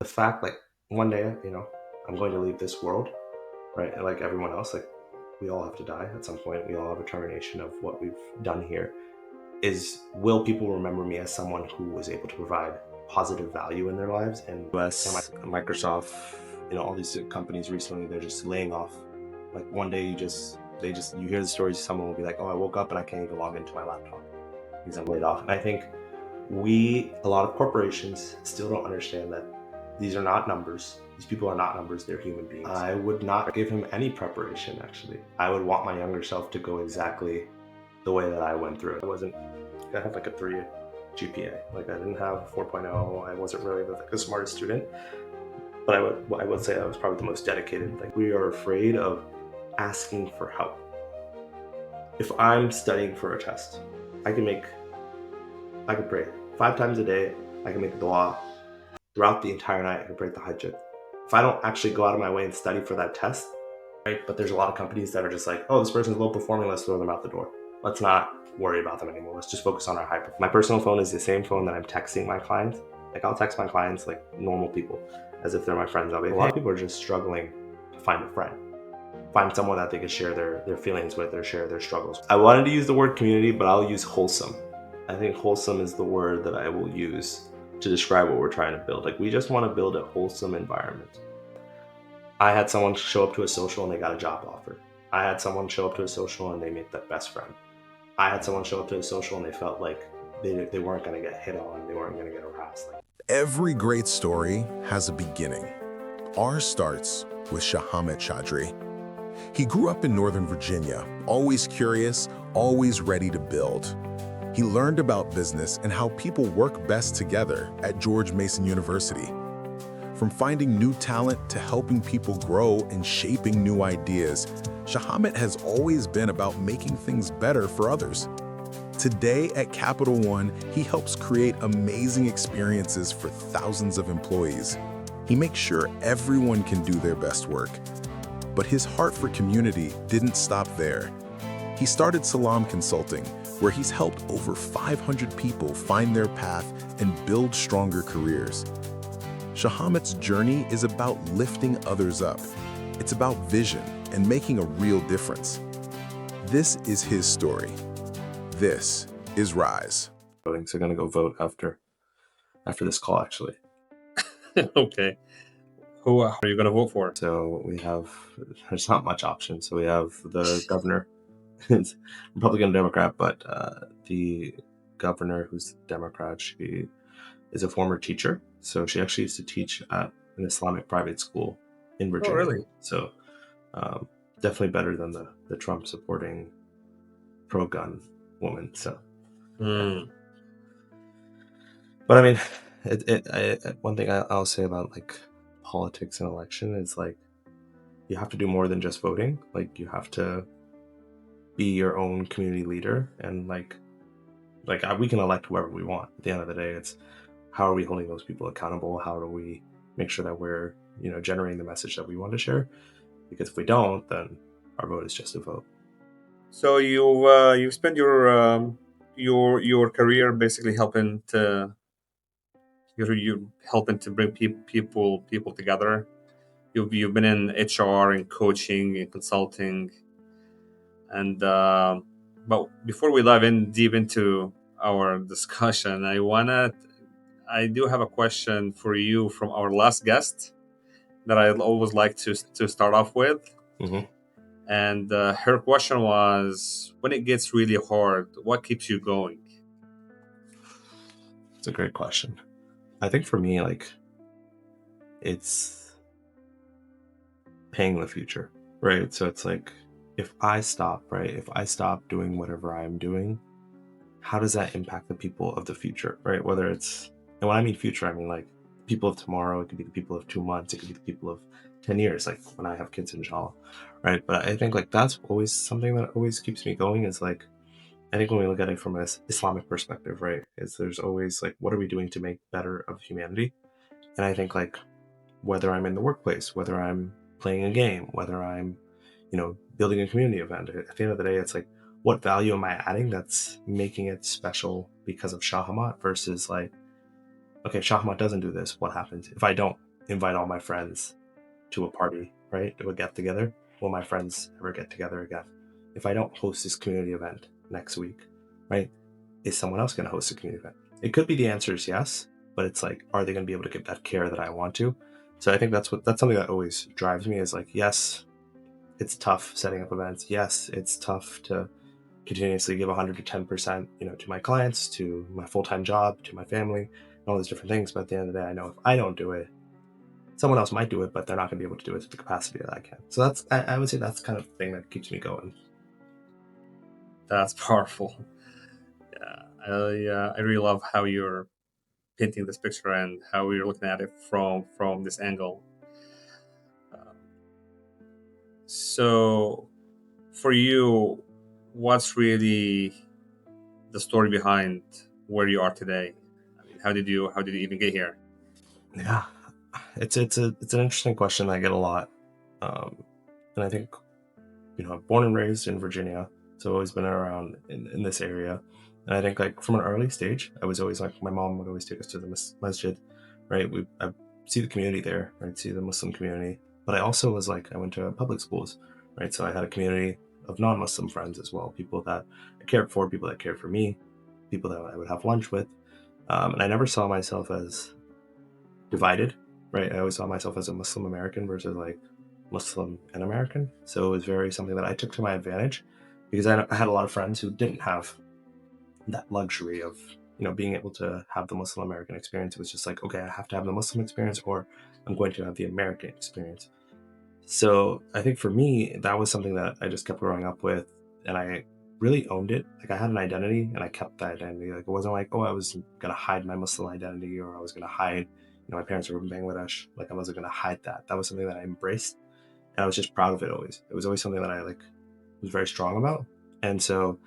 fact, like one day, I'm going to leave this world, right? And like everyone else, like we all have to die at some point. We all have a termination of what we've done here. Will people remember me as someone who was able to provide positive value in their lives? And US, Microsoft, all these companies recently, they're just laying off. Like one day you hear the stories, someone will be like, oh, I woke up and I can't even log into my laptop because I'm laid off. And I think a lot of corporations still don't understand that these are not numbers. These people are not numbers, they're human beings. I would not give him any preparation, actually. I would want my younger self to go exactly the way that I went through. I had like a 3 GPA. Like I didn't have 4.0. I wasn't really the smartest student, but I would say I was probably the most dedicated. Like we are afraid of asking for help. If I'm studying for a test, I could pray 5 times a day. I can make dua throughout the entire night. I can pray the hajjat. If I don't actually go out of my way and study for that test, right? But there's a lot of companies that are just like, oh, this person's low performing, let's throw them out the door. Let's not worry about them anymore. Let's just focus on our high performance. My personal phone is the same phone that I'm texting my clients. Like I'll text my clients like normal people, as if they're my friends. A lot of people are just struggling to find a friend, find someone that they can share their feelings with or share their struggles. I wanted to use the word community, but I'll use wholesome. I think wholesome is the word that I will use to describe what we're trying to build. Like we just want to build a wholesome environment. I had someone show up to a social and they got a job offer. I had someone show up to a social and they made the best friend. I had someone show up to a social and they felt like they weren't going to get hit on, they weren't going to get harassed. Every great story has a beginning. Ours starts with Shahamat Chowdhury. He grew up in Northern Virginia, always curious, always ready to build. He learned about business and how people work best together at George Mason University. From finding new talent to helping people grow and shaping new ideas, Shahamat has always been about making things better for others. Today at Capital One, he helps create amazing experiences for thousands of employees. He makes sure everyone can do their best work. But his heart for community didn't stop there. He started Salaam Consulting, where he's helped over 500 people find their path and build stronger careers. Shahamat's journey is about lifting others up. It's about vision and making a real difference. This is his story. This is Rise. Voting, so I'm gonna go vote after this call, actually. Okay. Who are you gonna vote for? So there's not much option. So we have the governor, it's Republican Democrat, but the governor who's Democrat, she is a former teacher. So she actually used to teach at an Islamic private school in Virginia. Oh, really? So definitely better than the Trump supporting pro-gun woman. So, but I mean, one thing I'll say about like politics and election is like you have to do more than just voting. Like you have to be your own community leader, and like we can elect whoever we want. At the end of the day, it's how are we holding those people accountable? How do we make sure that we're generating the message that we want to share? Because if we don't, then our vote is just a vote. So you've spent your career basically helping to bring people together. You've been in HR and coaching and consulting, and but before we dive in deep into our discussion, I do have a question for you from our last guest that I always like to start off with. Mm-hmm. And her question was, when it gets really hard, what keeps you going? It's a great question. I think for me, like, it's paying the future, right? So it's like, if I stop doing whatever I'm doing, how does that impact the people of the future, right? And when I mean future, I mean like people of tomorrow. It could be the people of 2 months. It could be the people of 10 years, like when I have kids, inshallah, right? But I think like that's always something that always keeps me going is like, I think when we look at it from an Islamic perspective, right, is there's always like, what are we doing to make better of humanity? And I think like whether I'm in the workplace, whether I'm playing a game, whether I'm, building a community event, at the end of the day, it's like, what value am I adding that's making it special because of Shahamat versus like, okay, Shahamat doesn't do this. What happens if I don't? invite all my friends to a party, right? To a get together. Will my friends ever get together again? If I don't host this community event next week, right? Is someone else going to host a community event? It could be the answer is yes, but it's like, are they going to be able to get that care that I want to? So I think that's something that always drives me is like, yes, it's tough setting up events. Yes, it's tough to continuously give 110%, to my clients, to my full-time job, to my family, and all these different things. But at the end of the day, I know if I don't do it, someone else might do it, but they're not going to be able to do it to the capacity that I can. So I would say that's kind of the thing that keeps me going. That's powerful. Yeah, I really love how you're painting this picture and how you're looking at it from this angle. Uh, so, for you, what's really the story behind where you are today? I mean, how did you even get here? Yeah, it's an interesting question I get a lot, and I think I'm born and raised in Virginia, so I've always been around in this area. And I think like from an early stage, I was always like my mom would always take us to the masjid, right? I see the community there, right? See the Muslim community, but I also was like I went to public schools, right? So I had a community of non-Muslim friends as well, people that I cared for, people that cared for me, people that I would have lunch with, and I never saw myself as divided, right? I always saw myself as a Muslim American versus like Muslim and American. So it was very something that I took to my advantage because I had a lot of friends who didn't have that luxury of being able to have the Muslim American experience. It was just like, okay, I have to have the Muslim experience or I'm going to have the American experience. So I think for me, that was something that I just kept growing up with, and I really owned it. Like I had an identity and I kept that identity. Like it wasn't like, oh, I was gonna hide my Muslim identity or I was gonna hide, my parents were from Bangladesh. Like I wasn't gonna hide that. That was something that I embraced and I was just proud of it always. It was always something that I like was very strong about. And so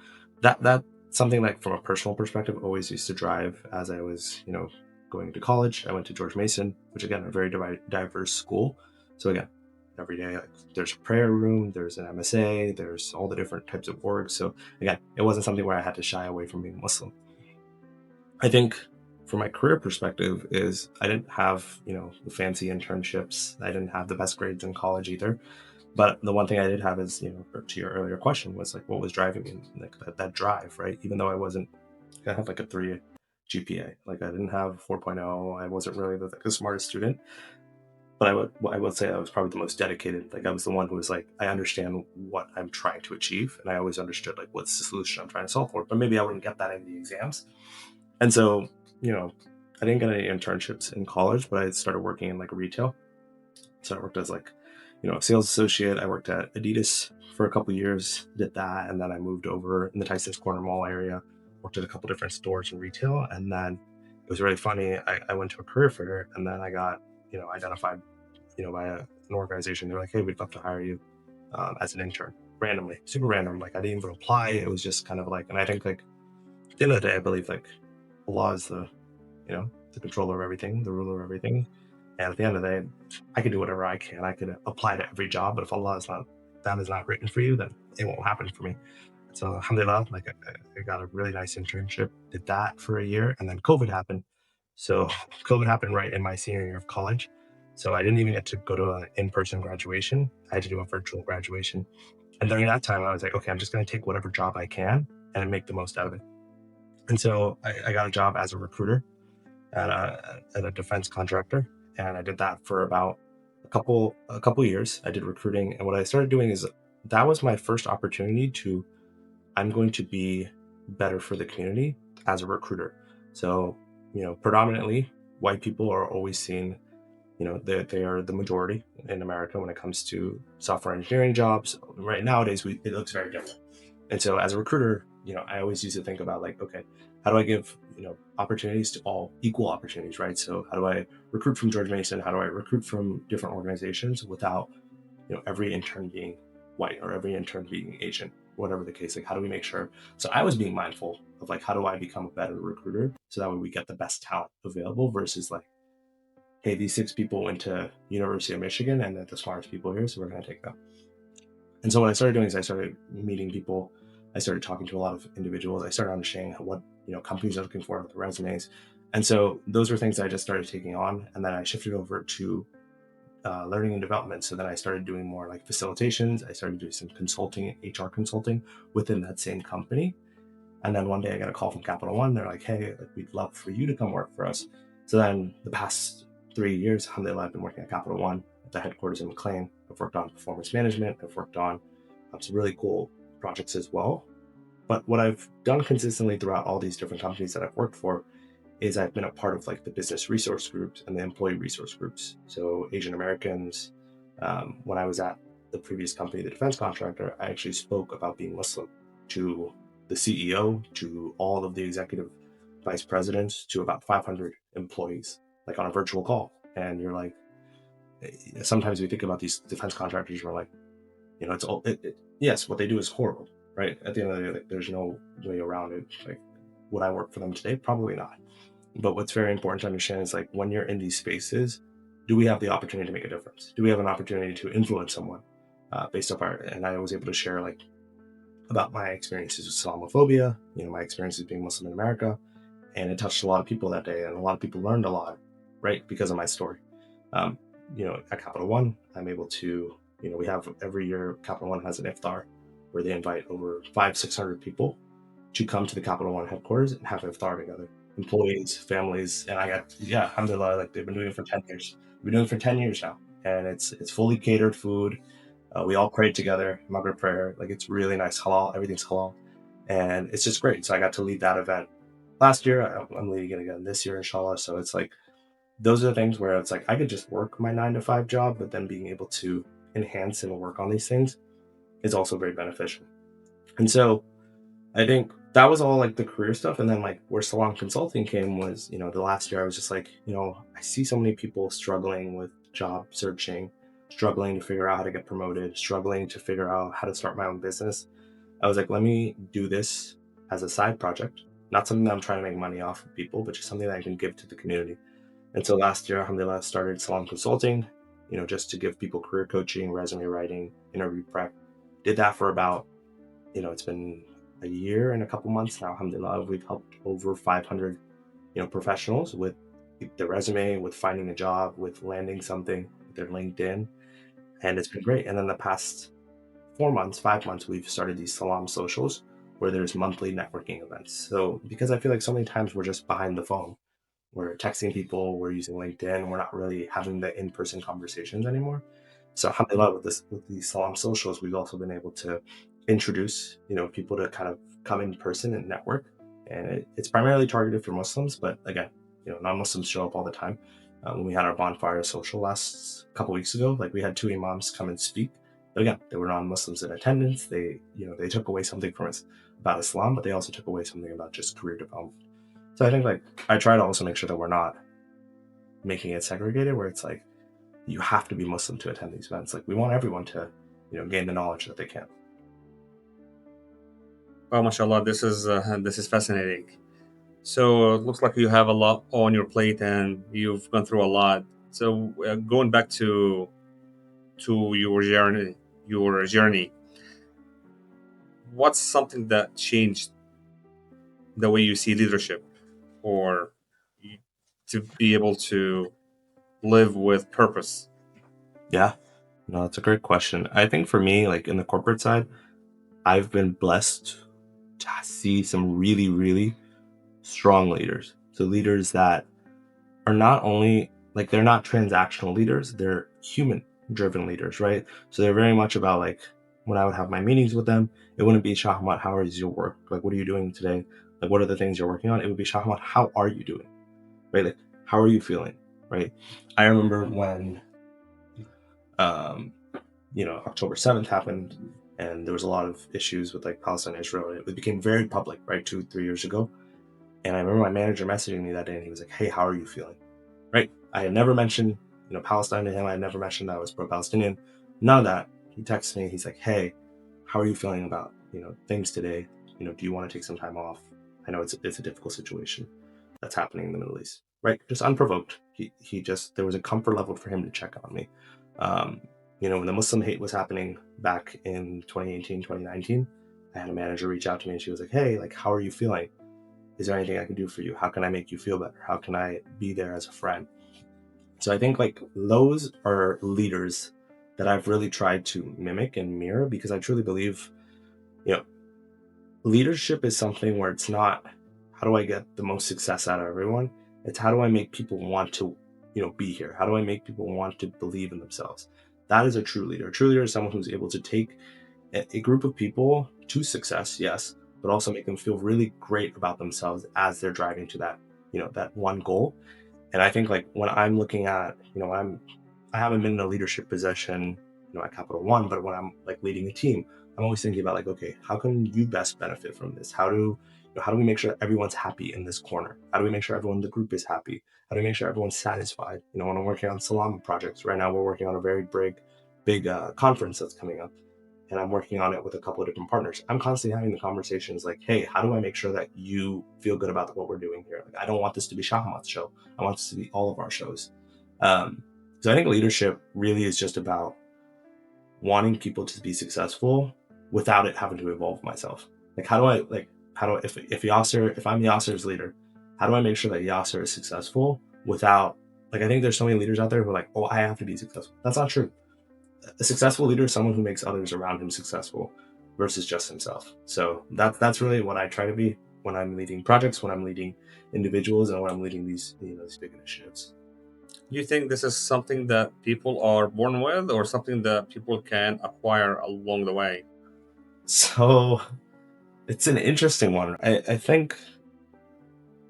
that something like from a personal perspective always used to drive as I was, going to college. I went to George Mason, which again, a very diverse school. So again, every day, like there's a prayer room, there's an MSA, there's all the different types of orgs. So again, it wasn't something where I had to shy away from being Muslim. I think from my career perspective is I didn't have, the fancy internships. I didn't have the best grades in college either. But the one thing I did have is, to your earlier question was like, what was driving me, like that drive, right? Even though I had like a 3 GPA, like I didn't have 4.0. I wasn't really the smartest student, but I would say I was probably the most dedicated. Like I was the one who was like, I understand what I'm trying to achieve. And I always understood like, what's the solution I'm trying to solve for, but maybe I wouldn't get that in the exams. And so, I didn't get any internships in college, but I started working in like retail. So I worked as like, a sales associate. I worked at Adidas for a couple of years, did that. And then I moved over in the Tyson's Corner Mall area, worked at a couple different stores in retail. And then it was really funny. I went to a career fair and then I got, identified, by an organization. They're like, hey, we'd love to hire you as an intern randomly, super random. Like I didn't even apply. It was just kind of like, and I think like at the end of the day, I believe like Allah is the controller of everything, the ruler of everything. And at the end of the day, I could do whatever I can. I could apply to every job, but if Allah is not written for you, then it won't happen for me. So alhamdulillah, like I got a really nice internship, did that for a year, and then COVID happened. So COVID happened right in my senior year of college. So I didn't even get to go to an in-person graduation. I had to do a virtual graduation. And during that time, I was like, okay, I'm just going to take whatever job I can and make the most out of it. And so I got a job as a recruiter at a defense contractor, and I did that for about a couple years. I did recruiting, and what I started doing is that was my first opportunity to I'm going to be better for the community as a recruiter. So predominantly white people are always seen, they are the majority in America when it comes to software engineering jobs. Right nowadays, it looks very different. And so as a recruiter, I always used to think about like, okay, how do I give, opportunities to all, equal opportunities, right? So how do I recruit from George Mason? How do I recruit from different organizations without, every intern being white or every intern being Asian, whatever the case, like how do we make sure? So I was being mindful of like, how do I become a better recruiter? So that way we get the best talent available versus like, hey, these 6 people went to University of Michigan and they're the smartest people here, so we're going to take them. And so what I started doing is I started meeting people. I started talking to a lot of individuals. I started understanding what companies are looking for with the resumes. And so those were things I just started taking on. And then I shifted over to learning and development. So then I started doing more like facilitations. I started doing some consulting, HR consulting within that same company. And then one day I got a call from Capital One. They're like, hey, like, we'd love for you to come work for us. So then the past 3 years, alhamdulillah, I've been working at Capital One at the headquarters in McLean. I've worked on performance management. I've worked on some really cool projects as well. But what I've done consistently throughout all these different companies that I've worked for is I've been a part of like the business resource groups and the employee resource groups. So Asian Americans, when I was at the previous company, the defense contractor, I actually spoke about being Muslim to the CEO, to all of the executive vice presidents, to about 500 employees, like on a virtual call. And you're like, sometimes we think about these defense contractors, and we're like, it's all, yes, what they do is horrible, right? At the end of the day, like, there's no way around it. Like, would I work for them today? Probably not. But what's very important to understand is like when you're in these spaces, do we have the opportunity to make a difference? Do we have an opportunity to influence someone based off our? And I was able to share like about my experiences with Islamophobia, my experiences being Muslim in America, and it touched a lot of people that day, and a lot of people learned a lot, right, because of my story. At Capital One, I'm able to, we have every year Capital One has an Iftar where they invite over 500-600 people to come to the Capital One headquarters and have Iftar together. Employees, families, and I got, alhamdulillah, like they've been doing it for 10 years. We've been doing it for 10 years now, and it's fully catered food. We all prayed together, Maghrib prayer, like it's really nice, halal, everything's halal, and it's just great. So I got to lead that event last year. I'm leading it again this year, inshallah. So it's like, those are the things where it's like, I could just work my 9-to-5 job, but then being able to enhance and work on these things is also very beneficial. And so I think that was all like the career stuff. And then like where Salaam Consulting came was, the last year I was just like, I see so many people struggling with job searching, struggling to figure out how to get promoted, struggling to figure out how to start my own business. I was like, let me do this as a side project, not something that I'm trying to make money off of people, but just something that I can give to the community. And so last year, alhamdulillah, I started Salaam Consulting, just to give people career coaching, resume writing, interview prep. Did that for about, it's been a year and a couple months now, alhamdulillah. We've helped over 500, professionals with their resume, with finding a job, with landing something, with their LinkedIn. And it's been great. And then the past 5 months, we've started these Salaam Socials where there's monthly networking events. So because I feel like so many times we're just behind the phone, we're texting people, we're using LinkedIn, we're not really having the in-person conversations anymore. So alhamdulillah, with these Salaam Socials, we've also been able to introduce, people to kind of come in person and network. And it's primarily targeted for Muslims, but again, non-Muslims show up all the time. When we had our Bonfire Social last couple weeks ago, like we had 2 imams come and speak. But again, there were non-Muslims in attendance. They took away something from us about Islam, but they also took away something about just career development. So I think like I try to also make sure that we're not making it segregated where it's like you have to be Muslim to attend these events. Like we want everyone to, gain the knowledge that they can. Well, mashallah, this is fascinating. So it looks like you have a lot on your plate and you've gone through a lot. So going back to your journey, what's something that changed the way you see leadership, or to be able to live with purpose? Yeah, no, that's a great question. I think for me, like in the corporate side, I've been blessed to see some really, really strong leaders. So leaders that are not only like, they're not transactional leaders, they're human driven leaders, right? So they're very much about like, when I would have my meetings with them, it wouldn't be Shahamat, how is your work? Like, what are you doing today? Like, what are the things you're working on? It would be Shahamat, how are you doing? Right? Like, how are you feeling? Right? I remember when, October 7th happened and there was a lot of issues with like Palestine and Israel. It became very public, right? 2-3 years ago. And I remember my manager messaging me that day and he was like, hey, how are you feeling? Right? I had never mentioned, Palestine to him. I had never mentioned that I was pro-Palestinian. None of that. He texted me. He's like, hey, how are you feeling about, things today? Do you want to take some time off? I know it's a difficult situation that's happening in the Middle East, right? Just unprovoked. He just, there was a comfort level for him to check on me. When the Muslim hate was happening back in 2018, 2019, I had a manager reach out to me and she was like, hey, like, how are you feeling? Is there anything I can do for you? How can I make you feel better? How can I be there as a friend? So I think like those are leaders that I've really tried to mimic and mirror, because I truly believe, you know, leadership is something where it's not how do I get the most success out of everyone? It's how do I make people want to, be here? How do I make people want to believe in themselves? That is a true leader. A true leader is someone who's able to take a group of people to success, yes, but also make them feel really great about themselves as they're driving to that, that one goal. And I think like when I'm looking at, I haven't been in a leadership position, at Capital One, but when I'm like leading a team, I'm always thinking about like, okay, how can you best benefit from this? How do we make sure that everyone's happy in this corner? How do we make sure everyone in the group is happy? How do we make sure everyone's satisfied? When I'm working on Salaam projects right now, we're working on a very big conference that's coming up, and I'm working on it with a couple of different partners. I'm constantly having the conversations like, hey, how do I make sure that you feel good about what we're doing here? Like, I don't want this to be Shahamat's show. I want this to be all of our shows. So I think leadership really is just about wanting people to be successful without it having to involve myself. Like, if I'm Yasser's leader, how do I make sure that Yasser is successful without, like, I think there's so many leaders out there who are like, oh, I have to be successful. That's not true. A successful leader is someone who makes others around him successful versus just himself. So that's really what I try to be when I'm leading projects, when I'm leading individuals, and when I'm leading these big initiatives. Do you think this is something that people are born with, or something that people can acquire along the way? So it's an interesting one. I think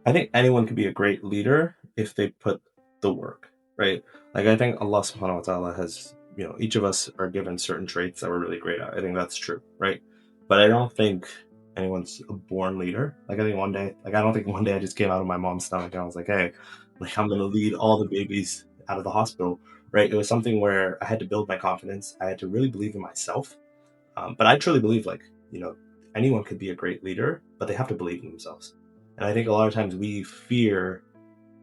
anyone can be a great leader if they put the work, right? Like, I think Allah subhanahu wa ta'ala has, each of us are given certain traits that we're really great at. I think that's true, right? But I don't think anyone's a born leader. Like, I don't think one day I just came out of my mom's stomach and I was like, hey, like, I'm going to lead all the babies out of the hospital, right? It was something where I had to build my confidence. I had to really believe in myself. But I truly believe, like, anyone could be a great leader, but they have to believe in themselves. And I think a lot of times we fear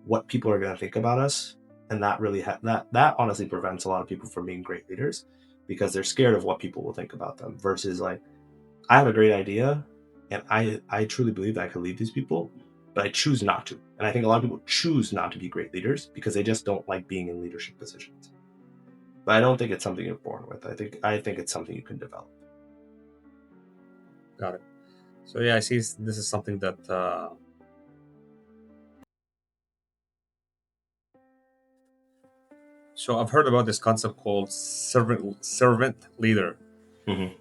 what people are going to think about us, and that really that honestly prevents a lot of people from being great leaders, because they're scared of what people will think about them. Versus, like, I have a great idea, and I truly believe that I can lead these people, but I choose not to. And I think a lot of people choose not to be great leaders because they just don't like being in leadership positions. But I don't think it's something you're born with. I think it's something you can develop. Got it. So yeah, I see this is something that so I've heard about this concept called servant leader, Mm-hmm.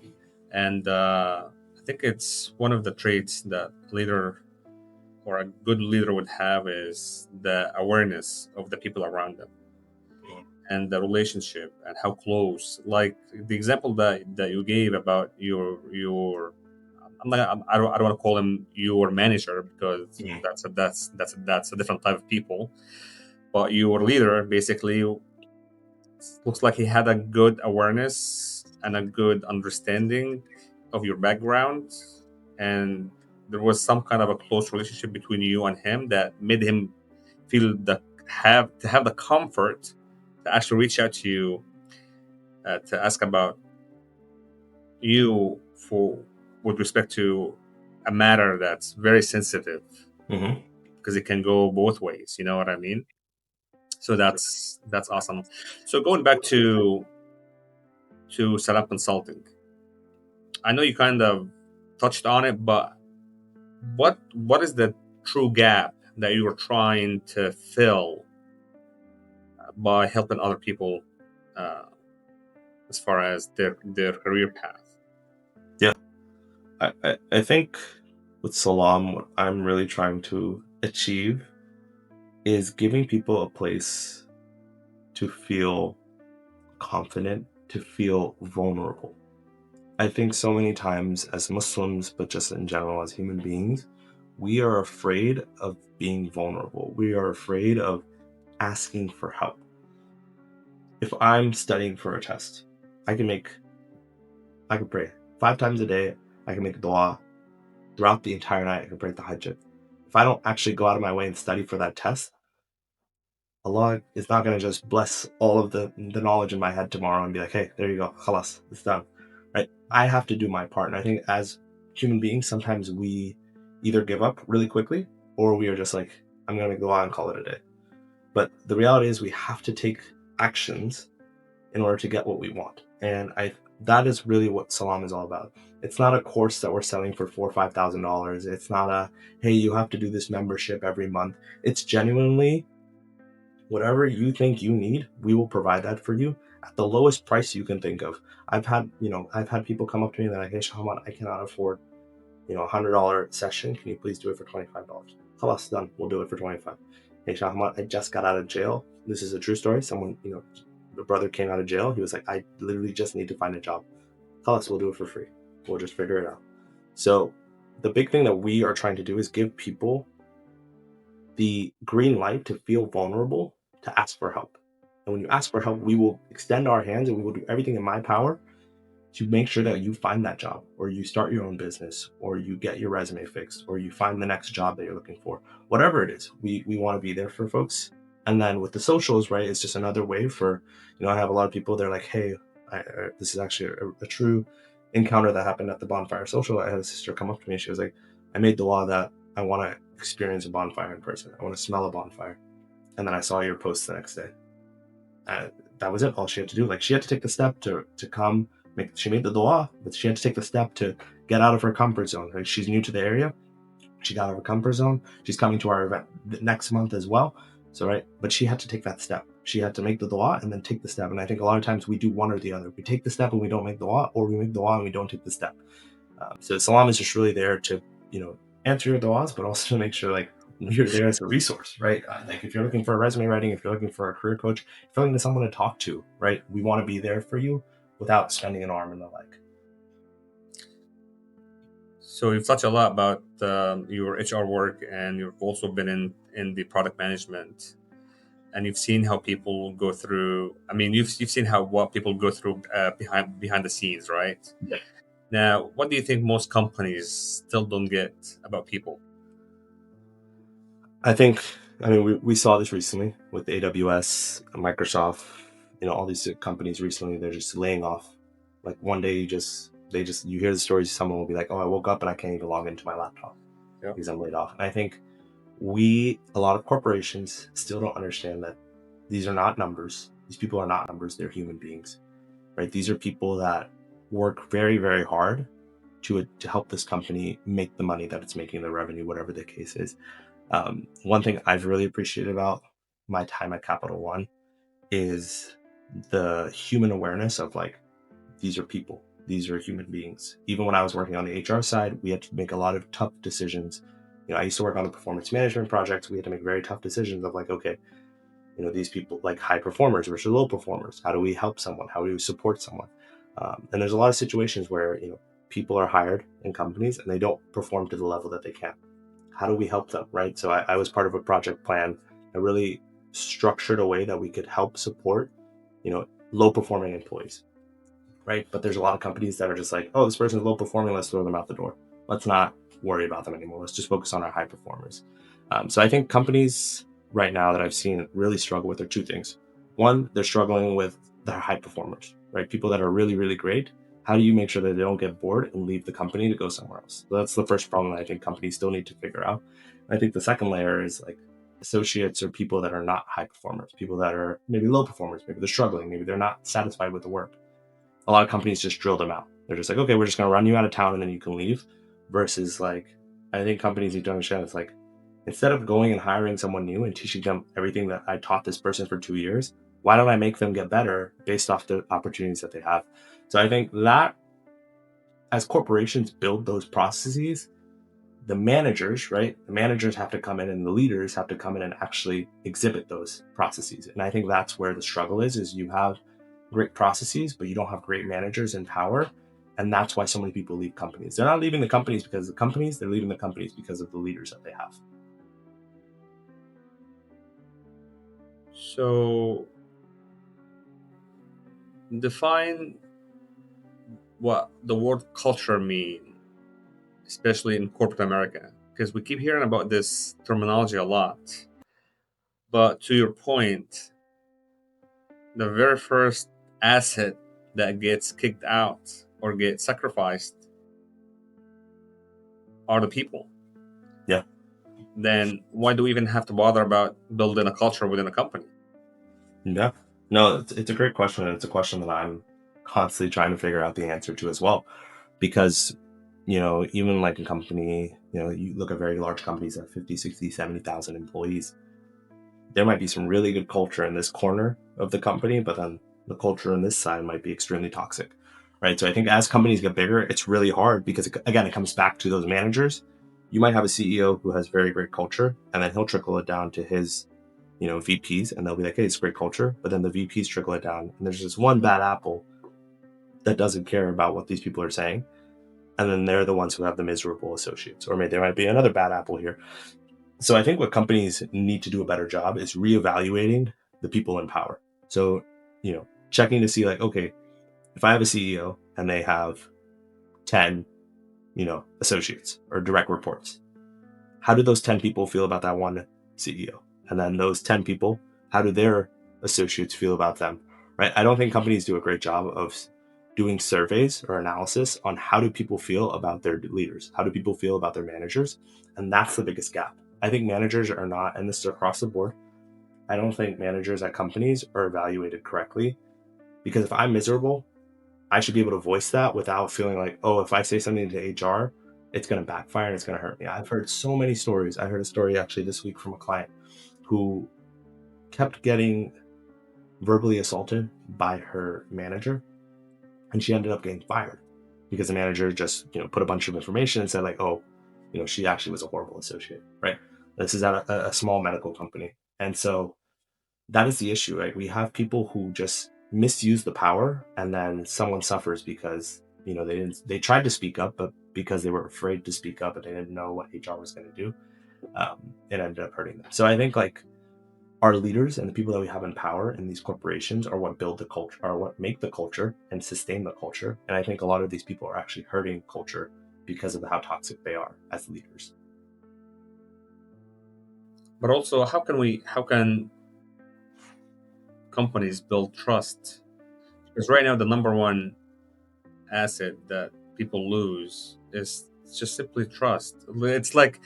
and I think it's one of the traits that leader or a good leader would have is the awareness of the people around them and the relationship and how close. Like the example that you gave about your I don't want to call him your manager, because Mm-hmm. that's a different type of people. But your leader basically looks like he had a good awareness and a good understanding of your background, and there was some kind of a close relationship between you and him that made him feel that have the comfort to actually reach out to you to ask about you for with respect to a matter that's very sensitive, Mm-hmm. because it can go both ways. You know what I mean? So that's awesome. So going back to Salaam Consulting, I know you kind of touched on it, but what is the true gap that you are trying to fill by helping other people uh, as far as their career path? Yeah, I think with Salam, what I'm really trying to achieve is giving people a place to feel confident, to feel vulnerable. I think so many times as Muslims, but just in general as human beings, we are afraid of being vulnerable. We are afraid of asking for help. If I'm studying for a test, I can pray 5 times a day. I can make dua throughout the entire night. I can pray tahajjud. If I don't actually go out of my way and study for that test, Allah is not going to just bless all of the knowledge in my head tomorrow and be like, hey, there you go, khalas, it's done, right? I have to do my part. And I think as human beings, sometimes we either give up really quickly or we are just like, I'm going to go out and call it a day. But the reality is we have to take actions in order to get what we want. And that is really what Salaam is all about. It's not a course that we're selling for $4,000 or $5,000. It's not a, hey, you have to do this membership every month. It's genuinely whatever you think you need, we will provide that for you at the lowest price you can think of. I've had people come up to me and they're like, hey, Shahamat, I cannot afford, $100 session. Can you please do it for $25? Khalas, done. We'll do it for 25. Hey, Shahamat, I just got out of jail. This is a true story. Someone, the brother came out of jail. He was like, I literally just need to find a job. Khalas, we'll do it for free. We'll just figure it out. So the big thing that we are trying to do is give people the green light to feel vulnerable, to ask for help. And when you ask for help, we will extend our hands and we will do everything in my power to make sure that you find that job, or you start your own business, or you get your resume fixed, or you find the next job that you're looking for. Whatever it is, we want to be there for folks. And then with the socials, right, it's just another way for, I have a lot of people, they're like, hey, this is actually a true encounter that happened at the Bonfire Social. I had a sister come up to me and she was like, I made the law that I want to experience a bonfire in person. I want to smell a bonfire. And then I saw your post the next day. That was it. All she had to do. Like, she had to take the step to come. She made the dua, but she had to take the step to get out of her comfort zone. Like, she's new to the area. She got out of her comfort zone. She's coming to our event next month as well. So, right. But she had to take that step. She had to make the dua and then take the step. And I think a lot of times we do one or the other. We take the step and we don't make the dua, or we make the dua and we don't take the step. So Salaam is just really there to, answer your duas, but also to make sure like you're there as a resource, right? Like if you're looking for a resume writing, if you're looking for a career coach, if you're looking for someone to talk to, right? We want to be there for you without spending an arm and the leg. So you've touched a lot about your HR work, and you've also been in the product management, and you've seen how people go through. I mean, you've seen what people go through behind the scenes, right? Yeah. Now, what do you think most companies still don't get about people? I mean, we saw this recently with AWS, Microsoft, all these companies recently, they're just laying off. Like one day you hear the stories, someone will be like, oh, I woke up and I can't even log into my laptop because I'm laid off. And I think a lot of corporations still don't understand that these are not numbers. These people are not numbers. They're human beings, right? These are people that work very, very hard to help this company make the money that it's making, the revenue, whatever the case is. One thing I've really appreciated about my time at Capital One is the human awareness of like, these are people, these are human beings. Even when I was working on the HR side, we had to make a lot of tough decisions. I used to work on the performance management projects. We had to make very tough decisions of like, okay, these people, like high performers versus low performers. How do we help someone? How do we support someone? And there's a lot of situations where, people are hired in companies and they don't perform to the level that they can. How do we help them, right? So I was part of a project plan, a really structured a way that we could help support, low performing employees, right? But there's a lot of companies that are just like, oh, this person's low performing, let's throw them out the door. Let's not worry about them anymore. Let's just focus on our high performers. So I think companies right now that I've seen really struggle with are two things. One, they're struggling with their high performers, right? People that are really, really great. How do you make sure that they don't get bored and leave the company to go somewhere else? So that's the first problem that I think companies still need to figure out. I think the second layer is like associates or people that are not high performers, people that are maybe low performers, maybe they're struggling, maybe they're not satisfied with the work. A lot of companies just drill them out. They're just like, okay, we're just going to run you out of town and then you can leave. Versus like, I think companies need to understand it's like, instead of going and hiring someone new and teaching them everything that I taught this person for 2 years, why don't I make them get better based off the opportunities that they have? So I think that as corporations build those processes, the managers, right? The managers have to come in and the leaders have to come in and actually exhibit those processes. And I think that's where the struggle is you have great processes, but you don't have great managers in power. And that's why so many people leave companies. They're not leaving the companies because of the companies, they're leaving the companies because of the leaders that they have. So define what the word culture mean, especially in corporate America, because we keep hearing about this terminology a lot. But to your point, the very first asset that gets kicked out or gets sacrificed are the people. Yeah. then why do we even have to bother about building a culture within a company? Yeah. No, it's a great question. And it's a question that I'm constantly trying to figure out the answer to as well. Because, even like a company, you look at very large companies that have 50, 60, 70,000 employees. There might be some really good culture in this corner of the company, but then the culture on this side might be extremely toxic. Right. So I think as companies get bigger, it's really hard because, again, it comes back to those managers. You might have a CEO who has very great culture, and then he'll trickle it down to his VPs, and they'll be like, hey, it's great culture. But then the VPs trickle it down, and there's just one bad apple that doesn't care about what these people are saying. And then they're the ones who have the miserable associates, or maybe there might be another bad apple here. So I think what companies need to do a better job is reevaluating the people in power. So, checking to see like, okay, if I have a CEO and they have 10, associates or direct reports, how do those 10 people feel about that one CEO? And then those 10 people, how do their associates feel about them? Right? I don't think companies do a great job of doing surveys or analysis on how do people feel about their leaders? How do people feel about their managers? And that's the biggest gap. I think managers are not, and this is across the board, I don't think managers at companies are evaluated correctly, because if I'm miserable, I should be able to voice that without feeling like, oh, if I say something to HR, it's going to backfire and it's going to hurt me. I've heard so many stories. I heard a story actually this week from a client who kept getting verbally assaulted by her manager, and she ended up getting fired because the manager just, put a bunch of information and said like, oh, she actually was a horrible associate, right? This is at a small medical company. And so that is the issue, right? We have people who just misuse the power, and then someone suffers because, they tried to speak up, but because they were afraid to speak up and they didn't know what HR was going to do, it ended up hurting them. So I think like our leaders and the people that we have in power in these corporations are what build the culture, are what make the culture and sustain the culture. And I think a lot of these people are actually hurting culture because of how toxic they are as leaders. But also, how can companies build trust? Because right now, the number one asset that people lose is just simply trust. It's like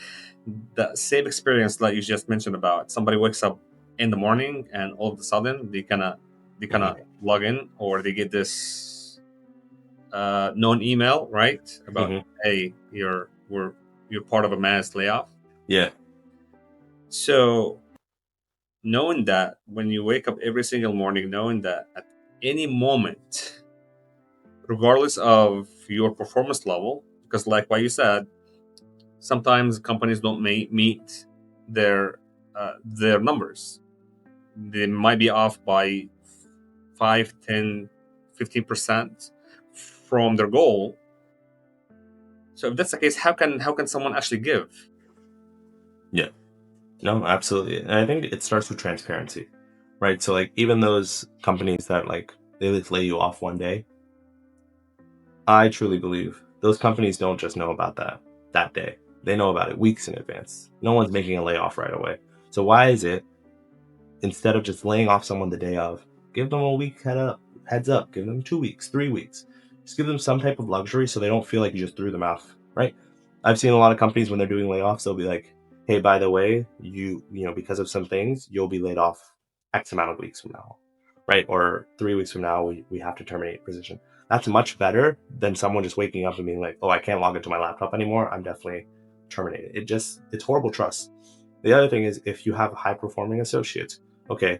the same experience that you just mentioned about somebody wakes up in the morning and all of a sudden they kind of log in, or they get this known email, right, about hey, you're part of a mass layoff. Yeah. So knowing that when you wake up every single morning, knowing that at any moment, regardless of your performance level, because like what you said, sometimes companies don't meet their numbers. They might be off by 5, 10, 15% from their goal. So if that's the case, how can someone actually give? Yeah. No, absolutely. And I think it starts with transparency, right? So like even those companies that like they just lay you off one day, I truly believe those companies don't just know about that day. They know about it weeks in advance. No one's making a layoff right away. So why is it, instead of just laying off someone the day of, give them a week heads up, give them 2 weeks, 3 weeks. Just give them some type of luxury so they don't feel like you just threw them out, right? I've seen a lot of companies when they're doing layoffs, they'll be like, hey, by the way, because of some things, you'll be laid off X amount of weeks from now, right? Or 3 weeks from now, we have to terminate your position. That's much better than someone just waking up and being like, oh, I can't log into my laptop anymore, I'm definitely terminated. It's horrible trust. The other thing is, if you have high performing associates, okay,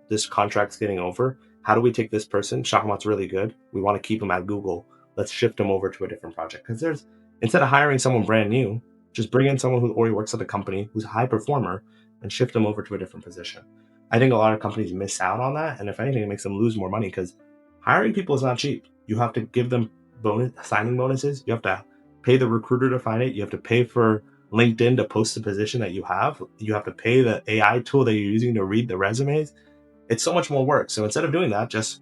this contract's getting over. How do we take this person? Shahamat's really good. We want to keep him at Google. Let's shift him over to a different project. Because instead of hiring someone brand new, just bring in someone who already works at the company, who's a high performer, and shift them over to a different position. I think a lot of companies miss out on that, and if anything, it makes them lose more money, because hiring people is not cheap. You have to give them signing bonuses. You have to pay the recruiter to find it. You have to pay for LinkedIn to post the position that you have. You have to pay the AI tool that you're using to read the resumes. It's so much more work. So instead of doing that, just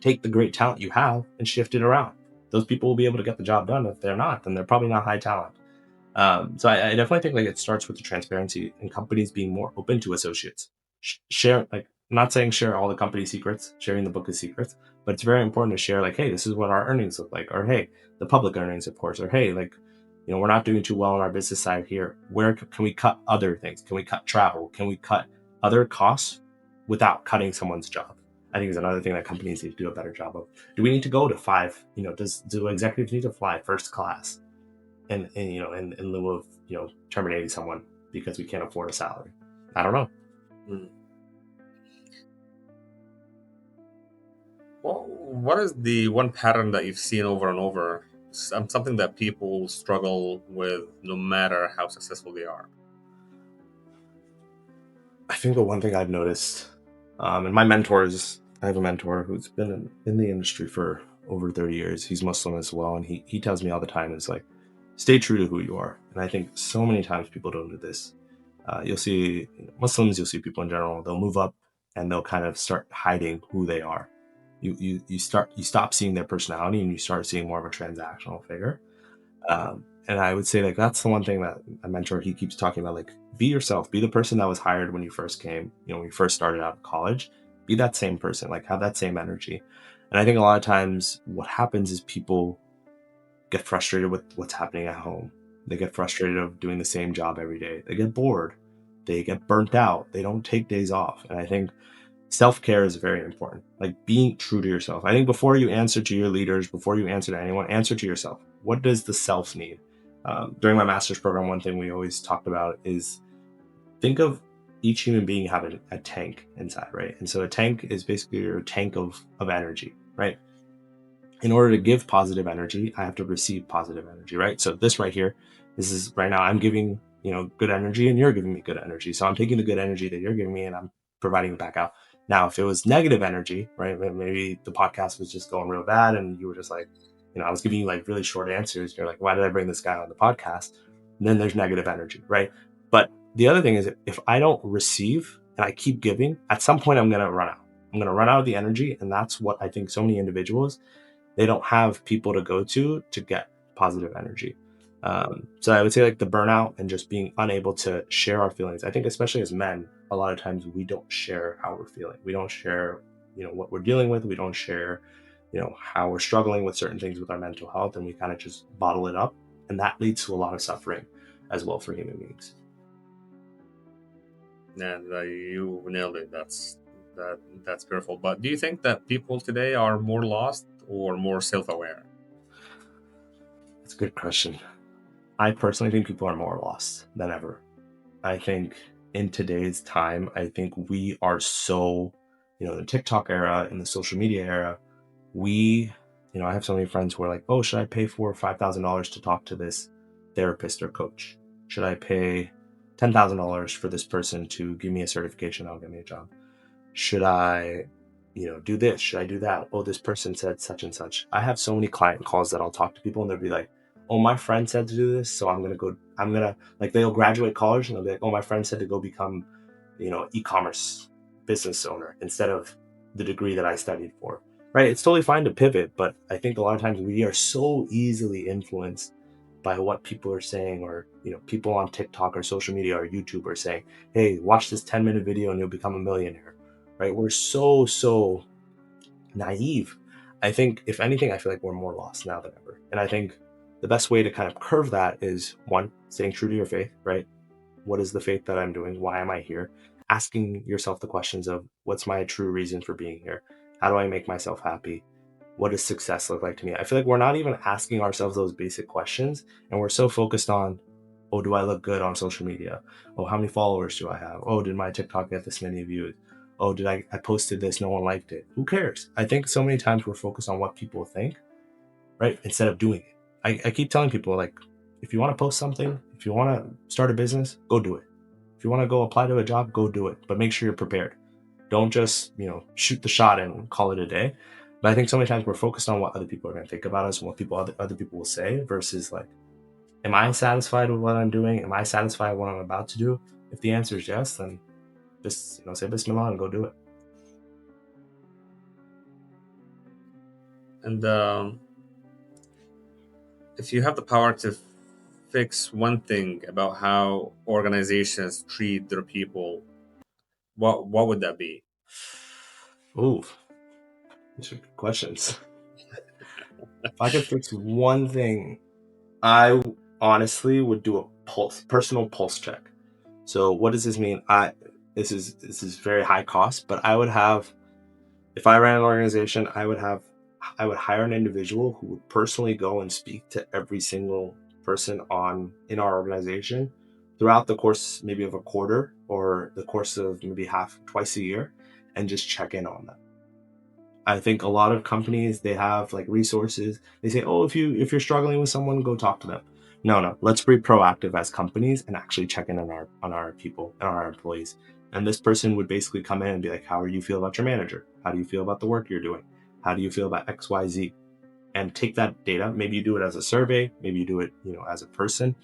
take the great talent you have and shift it around. Those people will be able to get the job done. If they're not, then they're probably not high talent. So I definitely think like it starts with the transparency and companies being more open to associates. Share, like, I'm not saying share all the company secrets, sharing the book of secrets, but it's very important to share like, hey, this is what our earnings look like, or hey, the public earnings, of course, or hey, like, we're not doing too well on our business side here. Where can we cut other things? Can we cut travel? Can we cut other costs without cutting someone's job? I think is another thing that companies need to do a better job of. Do we need to go to 5? Do executives need to fly first class in lieu of terminating someone because we can't afford a salary? I don't know. Well, what is the one pattern that you've seen over and over? Something that people struggle with no matter how successful they are. I think the one thing I've noticed, and my mentors, I have a mentor who's been in the industry for over 30 years. He's Muslim as well. And he tells me all the time is like, stay true to who you are. And I think so many times people don't do this. You'll see Muslims, you'll see people in general, they'll move up and they'll kind of start hiding who they are. You stop seeing their personality and you start seeing more of a transactional figure. And I would say like that's the one thing that a mentor, he keeps talking about, like, be yourself, be the person that was hired when you first came, when you first started out of college, be that same person, like have that same energy. And I think a lot of times what happens is people get frustrated with what's happening at home. They get frustrated of doing the same job every day. They get bored. They get burnt out. They don't take days off. And I think self-care is very important, like being true to yourself. I think before you answer to your leaders, before you answer to anyone, answer to yourself. What does the self need? During my master's program, one thing we always talked about is think of each human being having a tank inside, right? And so a tank is basically your tank of energy, right? In order to give positive energy, I have to receive positive energy, right? So this right here, this is right now I'm giving good energy and you're giving me good energy. So I'm taking the good energy that you're giving me and I'm providing it back out. Now, if it was negative energy, right? Maybe the podcast was just going real bad and you were just like, I was giving you like really short answers. You're like, why did I bring this guy on the podcast? And then there's negative energy, right? But the other thing is, if I don't receive and I keep giving, at some point I'm going to run out. I'm going to run out of the energy. And that's what I think so many individuals, they don't have people to go to get positive energy. So I would say like the burnout and just being unable to share our feelings. I think especially as men, a lot of times we don't share how we're feeling. We don't share, what we're dealing with. We don't share, how we're struggling with certain things with our mental health, and we kind of just bottle it up. And that leads to a lot of suffering as well for human beings. And you nailed it. That's beautiful. But do you think that people today are more lost or more self-aware? That's a good question. I personally think people are more lost than ever. I think in today's time, I think we are so, the TikTok era, in the social media era, I have so many friends who are like, oh, should I pay for $5,000 to talk to this therapist or coach? Should I pay $10,000 for this person to give me a certification that'll get me a job? Should I, do this? Should I do that? Oh, this person said such and such. I have so many client calls that I'll talk to people and they'll be like, oh, my friend said to do this, so like, they'll graduate college and they'll be like, oh, my friend said to go become, e-commerce business owner instead of the degree that I studied for, right? It's totally fine to pivot, but I think a lot of times we are so easily influenced by what people are saying, or, people on TikTok or social media or YouTube are saying, hey, watch this 10-minute video and you'll become a millionaire, right? We're so naive. I think, if anything, I feel like we're more lost now than ever. And I think the best way to kind of curve that is, one, staying true to your faith, right? What is the faith that I'm doing? Why am I here? Asking yourself the questions of, what's my true reason for being here? How do I make myself happy? What does success look like to me? I feel like we're not even asking ourselves those basic questions, and we're so focused on, oh, do I look good on social media? Oh, how many followers do I have? Oh, did my TikTok get this many views? Oh, did I posted this, no one liked it? Who cares? I think so many times we're focused on what people think, right? Instead of doing it. I keep telling people, like, if you want to post something, if you want to start a business, go do it. If you want to go apply to a job, go do it. But make sure you're prepared. Don't just, shoot the shot and call it a day. But I think so many times we're focused on what other people are going to think about us and what other people will say, versus like, am I satisfied with what I'm doing? Am I satisfied with what I'm about to do? If the answer is yes, then just, say Bismillah and go do it. And if you have the power to fix one thing about how organizations treat their people, what would that be? Ooh, these are good questions. If I could fix one thing, I honestly would do a personal pulse check. So what does this mean? This is very high cost, but I would have, if I ran an organization, I would hire an individual who would personally go and speak to every single person in our organization throughout the course, maybe of a quarter or the course of maybe twice a year, and just check in on them. I think a lot of companies, they have like resources. They say, oh, if you're struggling with someone, go talk to them. No, let's be proactive as companies and actually check in on our people and our employees. And this person would basically come in and be like, how do you feel about your manager? How do you feel about the work you're doing? How do you feel about XYZ? And take that data. Maybe you do it as a survey, maybe you do it, as a person.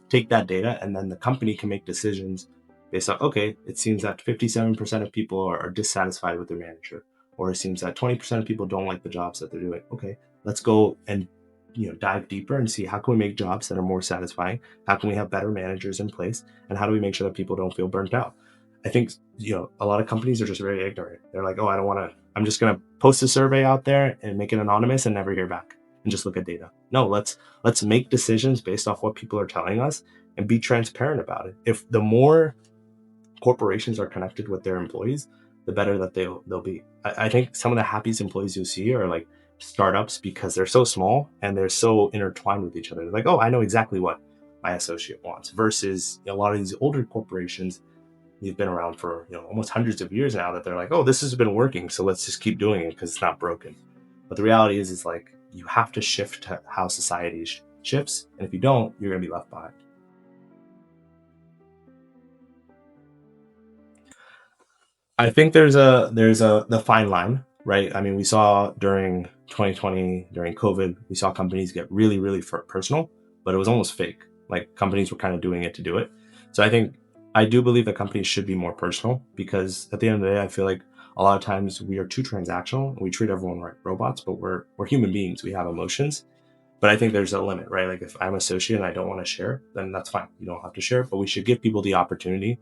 Take that data, and then the company can make decisions based on, okay, it seems that 57% of people are dissatisfied with their manager, or it seems that 20% of people don't like the jobs that they're doing. Okay, let's go and dive deeper and see how can we make jobs that are more satisfying, how can we have better managers in place, and how do we make sure that people don't feel burnt out. I think a lot of companies are just very ignorant. They're like, oh, I don't want to, I'm just going to post a survey out there and make it anonymous and never hear back and just look at data. No, let's make decisions based off what people are telling us and be transparent about it. If the more corporations are connected with their employees, the better that they'll be. I think some of the happiest employees you'll see are like startups, because they're so small and they're so intertwined with each other. They're like, oh, I know exactly what my associate wants, versus a lot of these older corporations, they've been around for almost hundreds of years now, that they're like, oh, this has been working, so let's just keep doing it because it's not broken. But the reality is, it's like you have to shift to how society shifts, and if you don't, you're going to be left behind. I think there's the fine line, right? I mean, we saw during 2020, during COVID, we saw companies get really, really personal, but it was almost fake. Like, companies were kind of doing it to do it. So I do believe that companies should be more personal, because at the end of the day, I feel like a lot of times we are too transactional and we treat everyone like robots, but we're human beings. We have emotions. But I think there's a limit, right? Like, if I'm an associate and I don't want to share, then that's fine. You don't have to share, but we should give people the opportunity.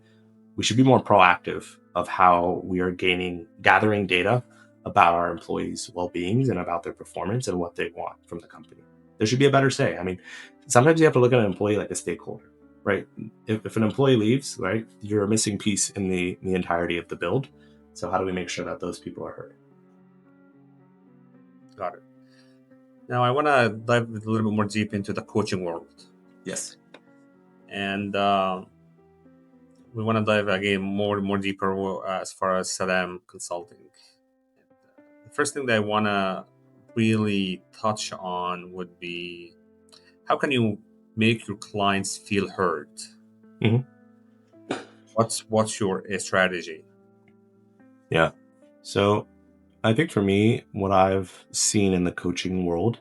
We should be more proactive of how we are gathering data about our employees' well-beings and about their performance and what they want from the company. There should be a better say. I mean, sometimes you have to look at an employee like a stakeholder, right? If an employee leaves, right, you're a missing piece in the entirety of the build. So how do we make sure that those people are heard? Got it. Now I want to dive a little bit more deep into the coaching world. Yes. And we want to dive again more deeper as far as Salaam Consulting. The first thing that I want to really touch on would be, how can you make your clients feel heard? Mm-hmm. What's your strategy? Yeah. So I think for me, what I've seen in the coaching world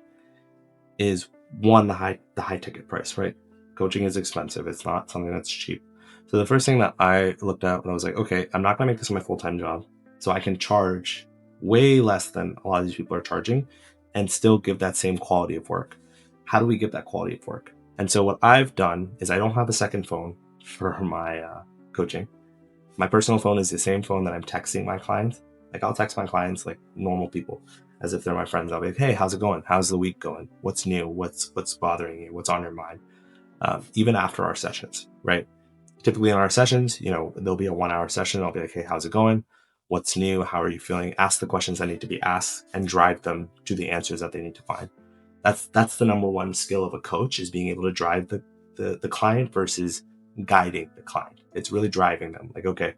is, one, the high ticket price, right? Coaching is expensive. It's not something that's cheap. So the first thing that I looked at when I was like, okay, I'm not going to make this my full-time job, so I can charge way less than a lot of these people are charging and still give that same quality of work. How do we give that quality of work? And so what I've done is, I don't have a second phone for my coaching. My personal phone is the same phone that I'm texting my clients. Like, I'll text my clients like normal people, as if they're my friends. I'll be like, hey, how's it going? How's the week going? What's new? What's bothering you? What's on your mind? Even after our sessions, right? Typically in our sessions, there'll be a 1-hour session. I'll be like, hey, how's it going? What's new? How are you feeling? Ask the questions that need to be asked and drive them to the answers that they need to find. That's the number one skill of a coach, is being able to drive the client versus guiding the client. It's really driving them. Like, okay,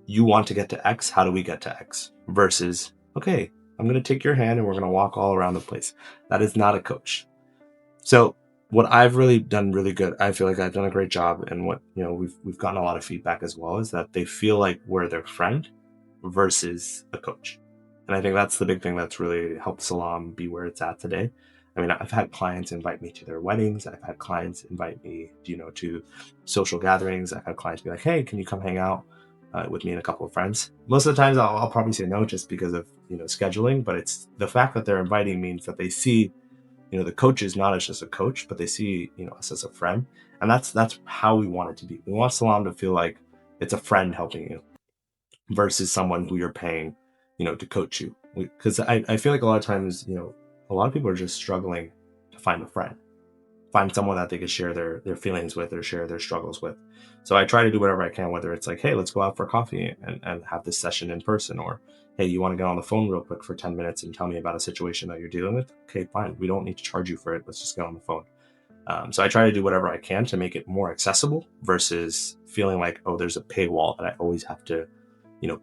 you want to get to X, how do we get to X? Versus, okay, I'm going to take your hand and we're going to walk all around the place. That is not a coach. So what I've really done really good, I feel like I've done a great job, and what we've gotten a lot of feedback as well, is that they feel like we're their friend versus a coach. And I think that's the big thing that's really helped Salaam be where it's at today. I mean, I've had clients invite me to their weddings. I've had clients invite me, to social gatherings. I've had clients be like, hey, can you come hang out with me and a couple of friends? Most of the times I'll probably say no, just because of, scheduling. But it's the fact that they're inviting means that they see, the coach is not as just a coach, but they see, us as a friend. And that's how we want it to be. We want Salaam to feel like it's a friend helping you versus someone who you're paying, to coach you. Because I feel like a lot of times, a lot of people are just struggling to find a friend. find someone that they could share their feelings with or share their struggles with. So I try to do whatever I can, whether it's like, hey, let's go out for coffee and have this session in person, or hey, you want to get on the phone real quick for 10 minutes and tell me about a situation that you're dealing with? Okay, fine. We don't need to charge you for it. Let's just get on the phone. So I try to do whatever I can to make it more accessible versus feeling like, oh, there's a paywall that I always have to,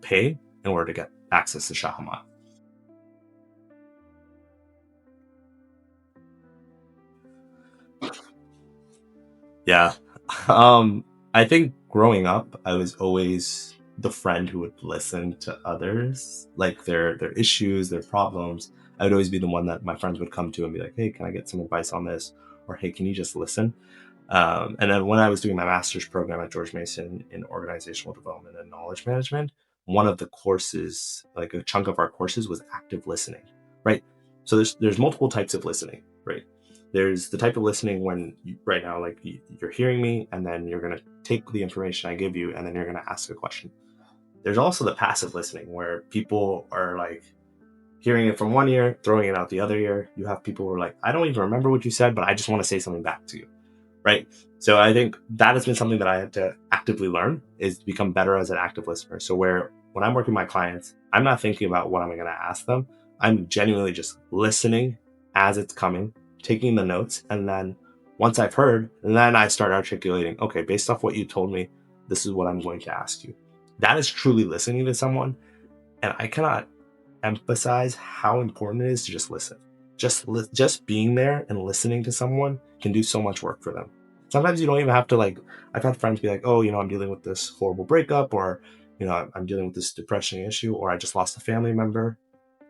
pay in order to get access to Shahamat. Yeah. I think growing up, I was always the friend who would listen to others, like their issues, their problems. I would always be the one that my friends would come to and be like, hey, can I get some advice on this? Or hey, can you just listen? And then when I was doing my master's program at George Mason in organizational development and knowledge management, one of the courses, like a chunk of our courses, was active listening, right? So there's multiple types of listening, right? There's the type of listening when right now, like you're hearing me, and then you're gonna take the information I give you, and then you're gonna ask a question. There's also the passive listening where people are like hearing it from one ear, throwing it out the other ear. You have people who are like, I don't even remember what you said, but I just want to say something back to you, right? So I think that has been something that I had to actively learn, is to become better as an active listener. So where when I'm working with my clients, I'm not thinking about what I'm going to ask them. I'm genuinely just listening as it's coming, taking the notes, and then once I've heard, then I start articulating, okay, based off what you told me, this is what I'm going to ask you. That is truly listening to someone. And I cannot emphasize how important it is to just listen. Just being there and listening to someone can do so much work for them. Sometimes you don't even have to, like, I've had friends be like, oh, I'm dealing with this horrible breakup, or I'm dealing with this depression issue, or I just lost a family member,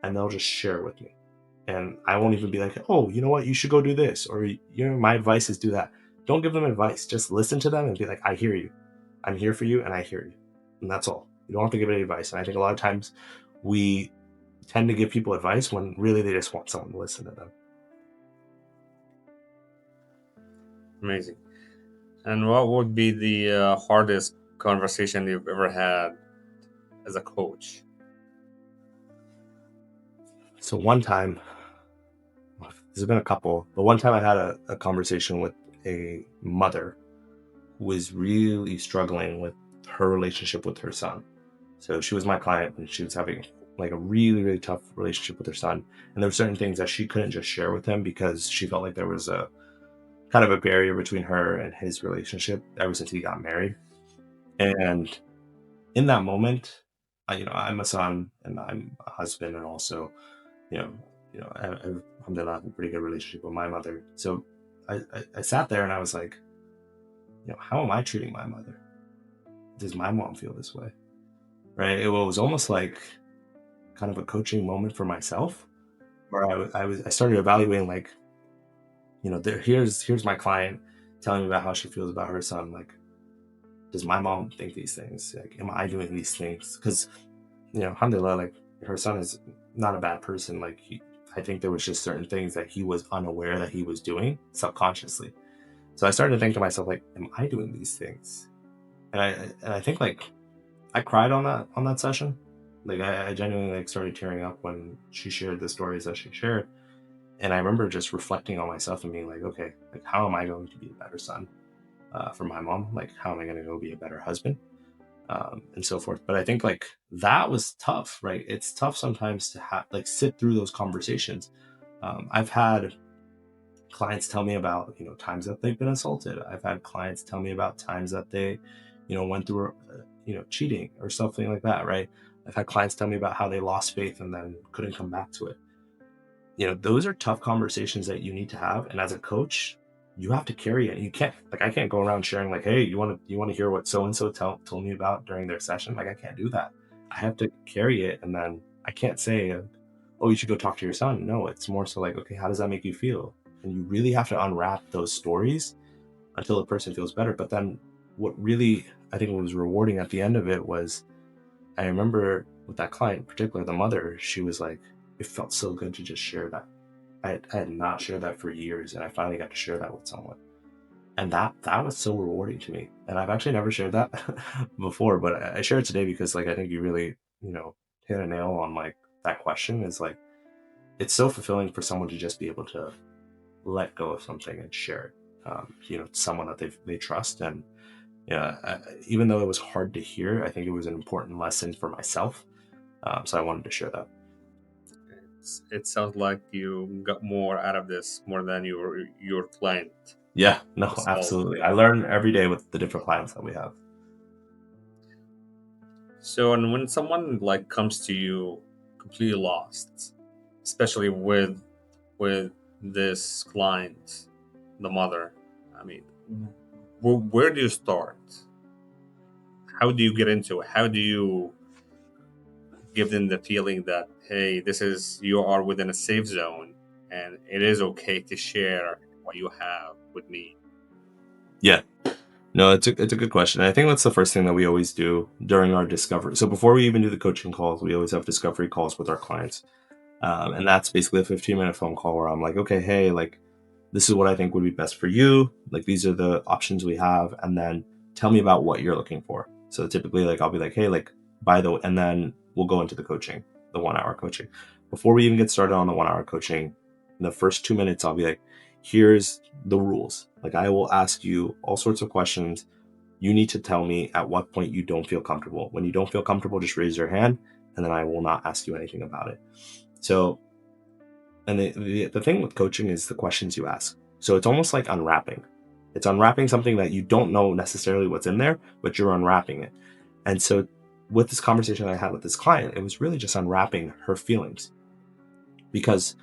and they'll just share with me. And I won't even be like, oh, you know what, you should go do this, or my advice is do that. Don't give them advice. Just listen to them and be like, I hear you. I'm here for you, and I hear you. And that's all. You don't have to give any advice. And I think a lot of times we tend to give people advice when really they just want someone to listen to them. Amazing. And what would be the hardest conversation you've ever had as a coach? So one time, there's been a couple, but one time I had a conversation with a mother who was really struggling with her relationship with her son. So she was my client, and she was having like a really, really tough relationship with her son. And there were certain things that she couldn't just share with him because she felt like there was a kind of a barrier between her and his relationship ever since he got married. And in that moment, I'm a son and I'm a husband, and also, you know, alhamdulillah, I have a pretty good relationship with my mother. So I sat there and I was like, how am I treating my mother? Does my mom feel this way? Right? It was almost like kind of a coaching moment for myself, where I started evaluating, like, here's my client telling me about how she feels about her son. Like, does my mom think these things? Like, am I doing these things? Because, alhamdulillah, like, her son is not a bad person. Like, I think there was just certain things that he was unaware that he was doing subconsciously. So I started to think to myself, like, am I doing these things? And I think, like, I cried on that session. Like, I genuinely, like, started tearing up when she shared the stories that she shared. And I remember just reflecting on myself and being like, okay, like, how am I going to be a better son for my mom? Like, how am I going to go be a better husband? And so forth. But I think, like, that was tough, right? It's tough sometimes to sit through those conversations. I've had clients tell me about, times that they've been assaulted. I've had clients tell me about times that they, went through, cheating or something like that, right? I've had clients tell me about how they lost faith and then couldn't come back to it. Those are tough conversations that you need to have. And as a coach, you have to carry it. You can't, like, I can't go around sharing, like, hey, you want to hear what so-and-so told me about during their session? Like, I can't do that. I have to carry it. And then I can't say, oh, you should go talk to your son. No, it's more so like, okay, how does that make you feel? And you really have to unwrap those stories until the person feels better. But then what really, I think, was rewarding at the end of it was, I remember with that client in particular, the mother, she was like, it felt so good to just share that. I had not shared that for years, and I finally got to share that with someone. And that was so rewarding to me. And I've actually never shared that before, but I share it today because, like, I think you really, hit a nail on, like, that question. Is like, it's so fulfilling for someone to just be able to let go of something and share it. someone that they trust. And yeah, even though it was hard to hear, I think it was an important lesson for myself. So I wanted to share that. It sounds like you got more out of this more than your client Yeah, no, was all. absolutely. I learn every day with the different clients that we have. So, and when someone like comes to you completely lost, especially with this client, the mother, I mean, where do you start? How do you get into it? How do you give them the feeling that, hey, this is, you are within a safe zone and it is okay to share what you have with me? Yeah, no, it's a good question. I think that's the first thing that we always do during our discovery. So before we even do the coaching calls, we always have discovery calls with our clients. And that's basically a 15-minute phone call where I'm like, okay, hey, like, this is what I think would be best for you. Like, these are the options we have. And then tell me about what you're looking for. So typically, like, I'll be like, hey, like, by the way, and then we'll go into the coaching, the 1 hour coaching. Before we even get started on the 1 hour coaching, in the first 2 minutes, I'll be like, here's the rules. Like, I will ask you all sorts of questions. You need to tell me at what point you don't feel comfortable. When you don't feel comfortable, just raise your hand, and then I will not ask you anything about it. So, and the thing with coaching is the questions you ask. So it's almost like unwrapping. It's unwrapping something that you don't know necessarily what's in there, but you're unwrapping it. And so with this conversation I had with this client, it was really just unwrapping her feelings. Because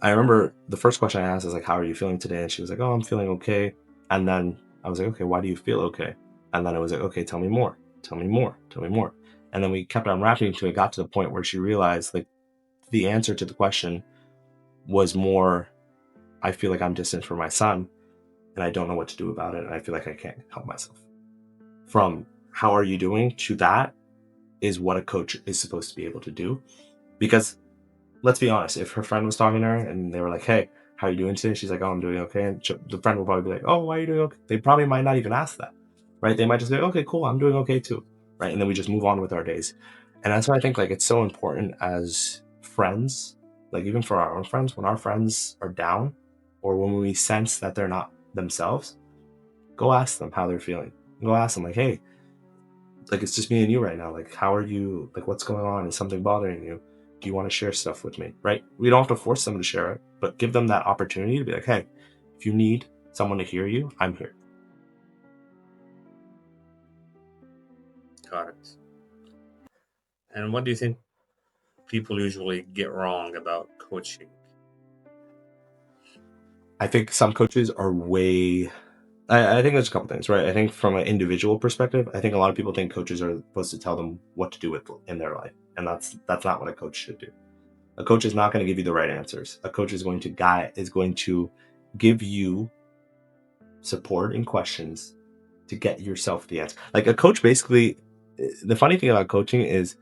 I remember the first question I asked is like, how are you feeling today? And she was like, oh, I'm feeling okay. And then I was like, okay, why do you feel okay? And then it was like, okay, tell me more, tell me more, tell me more. And then we kept unwrapping until it got to the point where she realized like the answer to the question was more, I feel like I'm distant from my son and I don't know what to do about it. And I feel like I can't help myself. From how are you doing to that is what a coach is supposed to be able to do. Because let's be honest, if her friend was talking to her and they were like, hey, how are you doing today? She's like, oh, I'm doing okay. And the friend will probably be like, oh, why are you doing okay? They probably might not even ask that, right? They might just be like, okay, cool, I'm doing okay too, right? And then we just move on with our days. And that's why I think like it's so important as friends, like even for our own friends, when our friends are down or when we sense that they're not themselves, go ask them how they're feeling. Go ask them like, hey, like it's just me and you right now. Like, how are you? Like, what's going on? Is something bothering you? Do you want to share stuff with me? Right? We don't have to force them to share it, but give them that opportunity to be like, hey, if you need someone to hear you, I'm here. Got it. And what do you think people usually get wrong about coaching? I think some coaches are way. I think there's a couple things, right? I think from an individual perspective, I think a lot of people think coaches are supposed to tell them what to do with in their life, and that's not what a coach should do. A coach is not going to give you the right answers. A coach is going to give you support and questions to get yourself the answer. Like a coach, basically, the funny thing about coaching is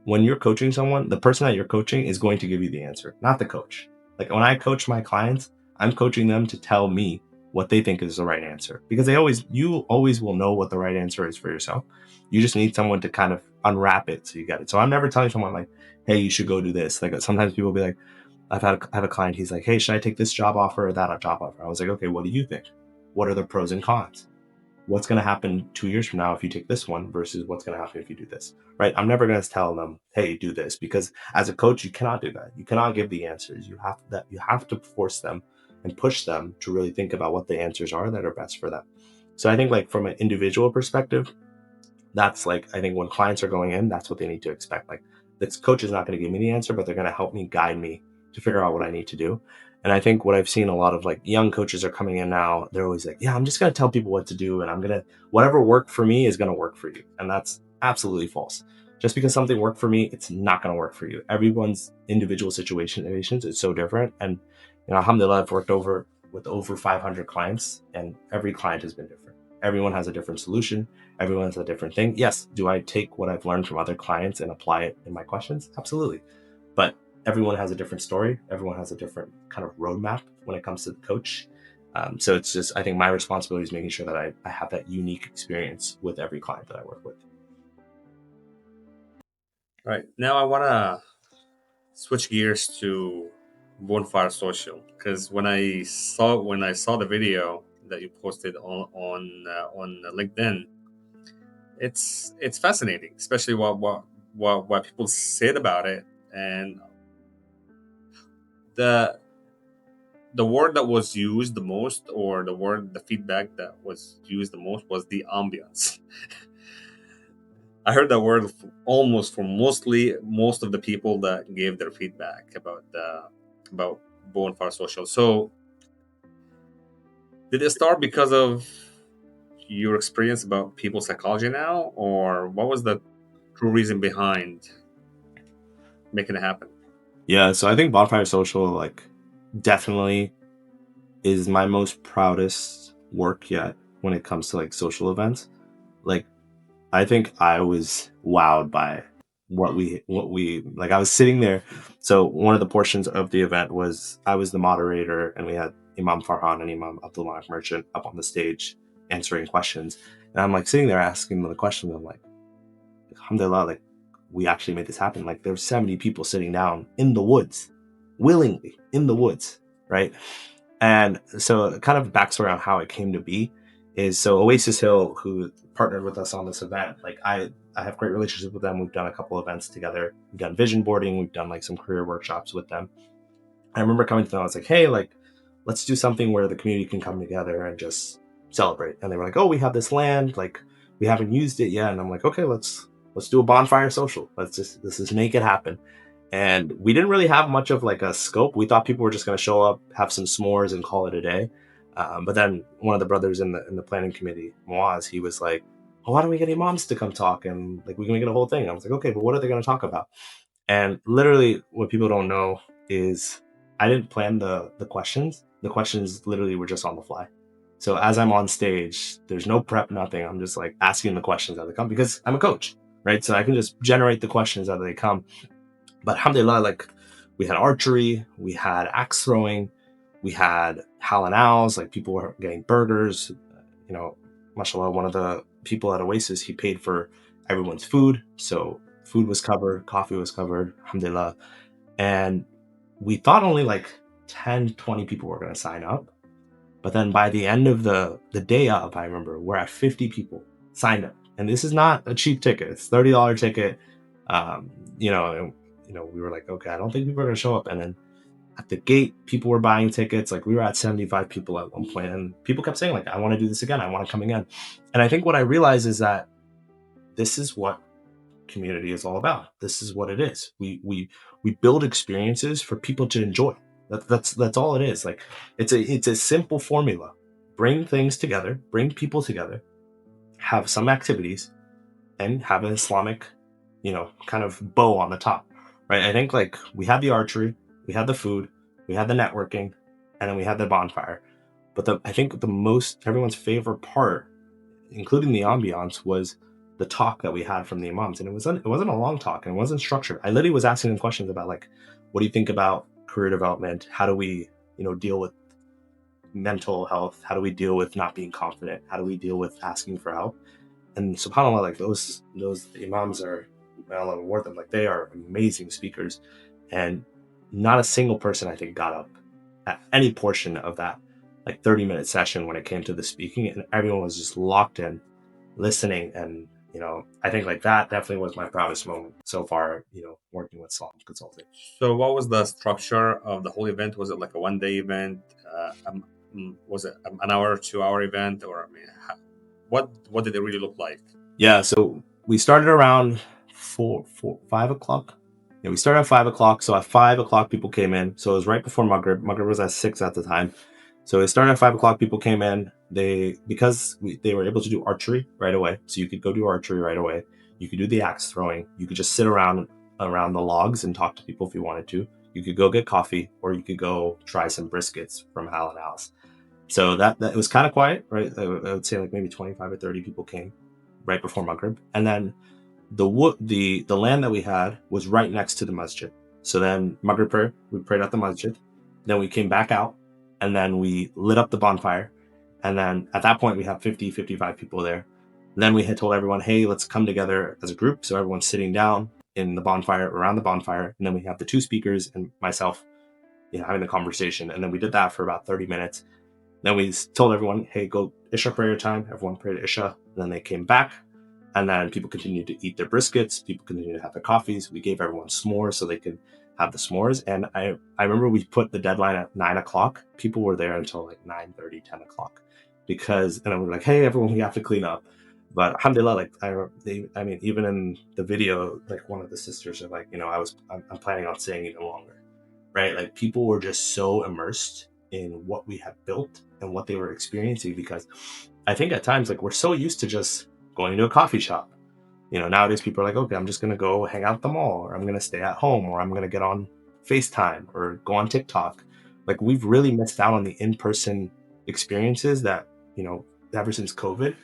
when you're coaching someone, the person that you're coaching is going to give you the answer, not the coach. Like when I coach my clients, I'm coaching them to tell me what they think is the right answer, because you always will know what the right answer is for yourself. You just need someone to kind of unwrap it so you get it. So I'm never telling someone like, hey, you should go do this. Like sometimes people will be like, I have a client, he's like, hey, should I take this job offer or that job offer? I was like, okay, what do you think? What are the pros and cons? What's going to happen 2 years from now if you take this one versus what's going to happen if you do this, right? I'm never going to tell them, hey, do this, because as a coach, you cannot do that. You cannot give the answers. You have to force them and push them to really think about what the answers are that are best for them. So I think like from an individual perspective, that's like, I think when clients are going in, that's what they need to expect. Like this coach is not going to give me the answer, but they're going to help me guide me to figure out what I need to do. And I think what I've seen, a lot of like young coaches are coming in now, they're always like, yeah, I'm just going to tell people what to do. And whatever worked for me is going to work for you. And that's absolutely false. Just because something worked for me, it's not going to work for you. Everyone's individual situations is so different. And, alhamdulillah, I've worked with over 500 clients, and every client has been different. Everyone has a different solution. Everyone has a different thing. Yes, do I take what I've learned from other clients and apply it in my questions? Absolutely. But everyone has a different story. Everyone has a different kind of roadmap when it comes to the coach. So it's just, I think my responsibility is making sure that I have that unique experience with every client that I work with. Right. Now I want to switch gears to Bonfire Social, because when I saw the video that you posted on LinkedIn. It's fascinating, especially what people said about it. And the word that was used the most, or the feedback that was used the most, was the ambience. I heard that word almost from most of the people that gave their feedback about Bonfire Social. So, did it start because of your experience about people's psychology now, or what was the true reason behind making it happen? Yeah, so I think Bonfire Social, like, definitely is my most proudest work yet when it comes to like social events. Like, I think I was wowed by what we like. I was sitting there. So one of the portions of the event was I was the moderator, and we had Imam Farhan and Imam Abdul Malik Merchant up on the stage answering questions. And I'm like sitting there asking them the questions. I'm like, alhamdulillah, like, we actually made this happen. Like, there's 70 people sitting down in the woods, willingly in the woods, right? And so kind of backstory on how it came to be is, so Oasis Hill, who partnered with us on this event, like I have great relationships with them. We've done a couple events together. We've done vision boarding. We've done like some career workshops with them. I remember coming to them. I was like, hey, like, let's do something where the community can come together and just celebrate. And they were like, oh, we have this land, like, we haven't used it yet. And I'm like, okay, let's do a bonfire social. Let's just make it happen. And we didn't really have much of like a scope. We thought people were just going to show up, have some s'mores, and call it a day. But then one of the brothers in the planning committee, Moaz, he was like, oh, why don't we get imams to come talk, and like we're going to get a whole thing. I was like, okay, but what are they going to talk about? And literally, what people don't know is I didn't plan the questions. The questions literally were just on the fly. So as I'm on stage, there's no prep, nothing. I'm just like asking the questions as they come, because I'm a coach, right? So I can just generate the questions as they come. But alhamdulillah, like, we had archery, we had axe throwing, we had hal and owls, like people were getting burgers. You know, mashallah, one of the people at Oasis, he paid for everyone's food. So food was covered, coffee was covered, alhamdulillah. And we thought only like 10, 20 people were going to sign up. But then by the end of the day of, I remember, we're at 50 people signed up. And this is not a cheap ticket. It's $30 ticket. You know, we were like, okay, I don't think people are going to show up. And then at the gate, people were buying tickets. Like, we were at 75 people at one point, and people kept saying, like, I want to do this again. I want to come again. And I think what I realized is that this is what community is all about. This is what it is. We build experiences for people to enjoy. That's all it is. Like, it's a simple formula. Bring things together, bring people together, have some activities, and have an Islamic, you know, kind of bow on the top, right? I think like we had the archery, we had the food, we had the networking, and then we had the bonfire. But I think everyone's favorite part, including the ambiance, was the talk that we had from the imams. And it wasn't a long talk, and it wasn't structured. I literally was asking them questions about, like, what do you think about career development? How do we, you know, deal with mental health? How do we deal with not being confident? How do we deal with asking for help? And subhanAllah, like, those imams are, well, I reward them. Like, they are amazing speakers. And not a single person, I think, got up at any portion of that, like, 30-minute session when it came to the speaking. And everyone was just locked in, listening. And, you know, I think, like, that definitely was my proudest moment so far, you know, working with Salaam Consulting. So, what was the structure of the whole event? Was it like a one-day event? Was it an hour or 2-hour event? Or, I mean, what did it really look like? Yeah, so we started around 5 o'clock. Yeah, we started at 5 o'clock. So at 5 o'clock, people came in. So it was right before Maghrib. Maghrib was at 6 at the time. So it started at 5 o'clock. People came in. They were able to do archery right away. So you could go do archery right away. You could do the axe throwing. You could just sit around the logs and talk to people if you wanted to. You could go get coffee, or you could go try some briskets from Hal and Al's. So that it was kind of quiet, right? I would say like maybe 25 or 30 people came right before Maghrib. And then the land that we had was right next to the masjid. So then Maghrib prayer, we prayed at the masjid. Then we came back out, and then we lit up the bonfire. And then at that point, we have 50, 55 people there. And then we had told everyone, hey, let's come together as a group. So everyone's sitting down in the bonfire, around the bonfire. And then we have the two speakers and myself, you know, having the conversation. And then we did that for about 30 minutes. Then we told everyone, hey, go Isha prayer time. Everyone prayed Isha. And then they came back. And then people continued to eat their briskets. People continued to have their coffees. We gave everyone s'mores so they could have the s'mores. And I remember we put the deadline at 9 o'clock. People were there until like 9:30, 10 o'clock. And then we were like, hey, everyone, we have to clean up. But alhamdulillah, like I mean, even in the video, like one of the sisters are like, I'm planning on staying even longer, right? Like people were just so immersed in what we had built and what they were experiencing, because I think at times, like, we're so used to just going to a coffee shop. Nowadays people are like, okay, I'm just going to go hang out at the mall, or I'm going to stay at home, or I'm going to get on FaceTime or go on TikTok. Like, we've really missed out on the in-person experiences that, ever since COVID,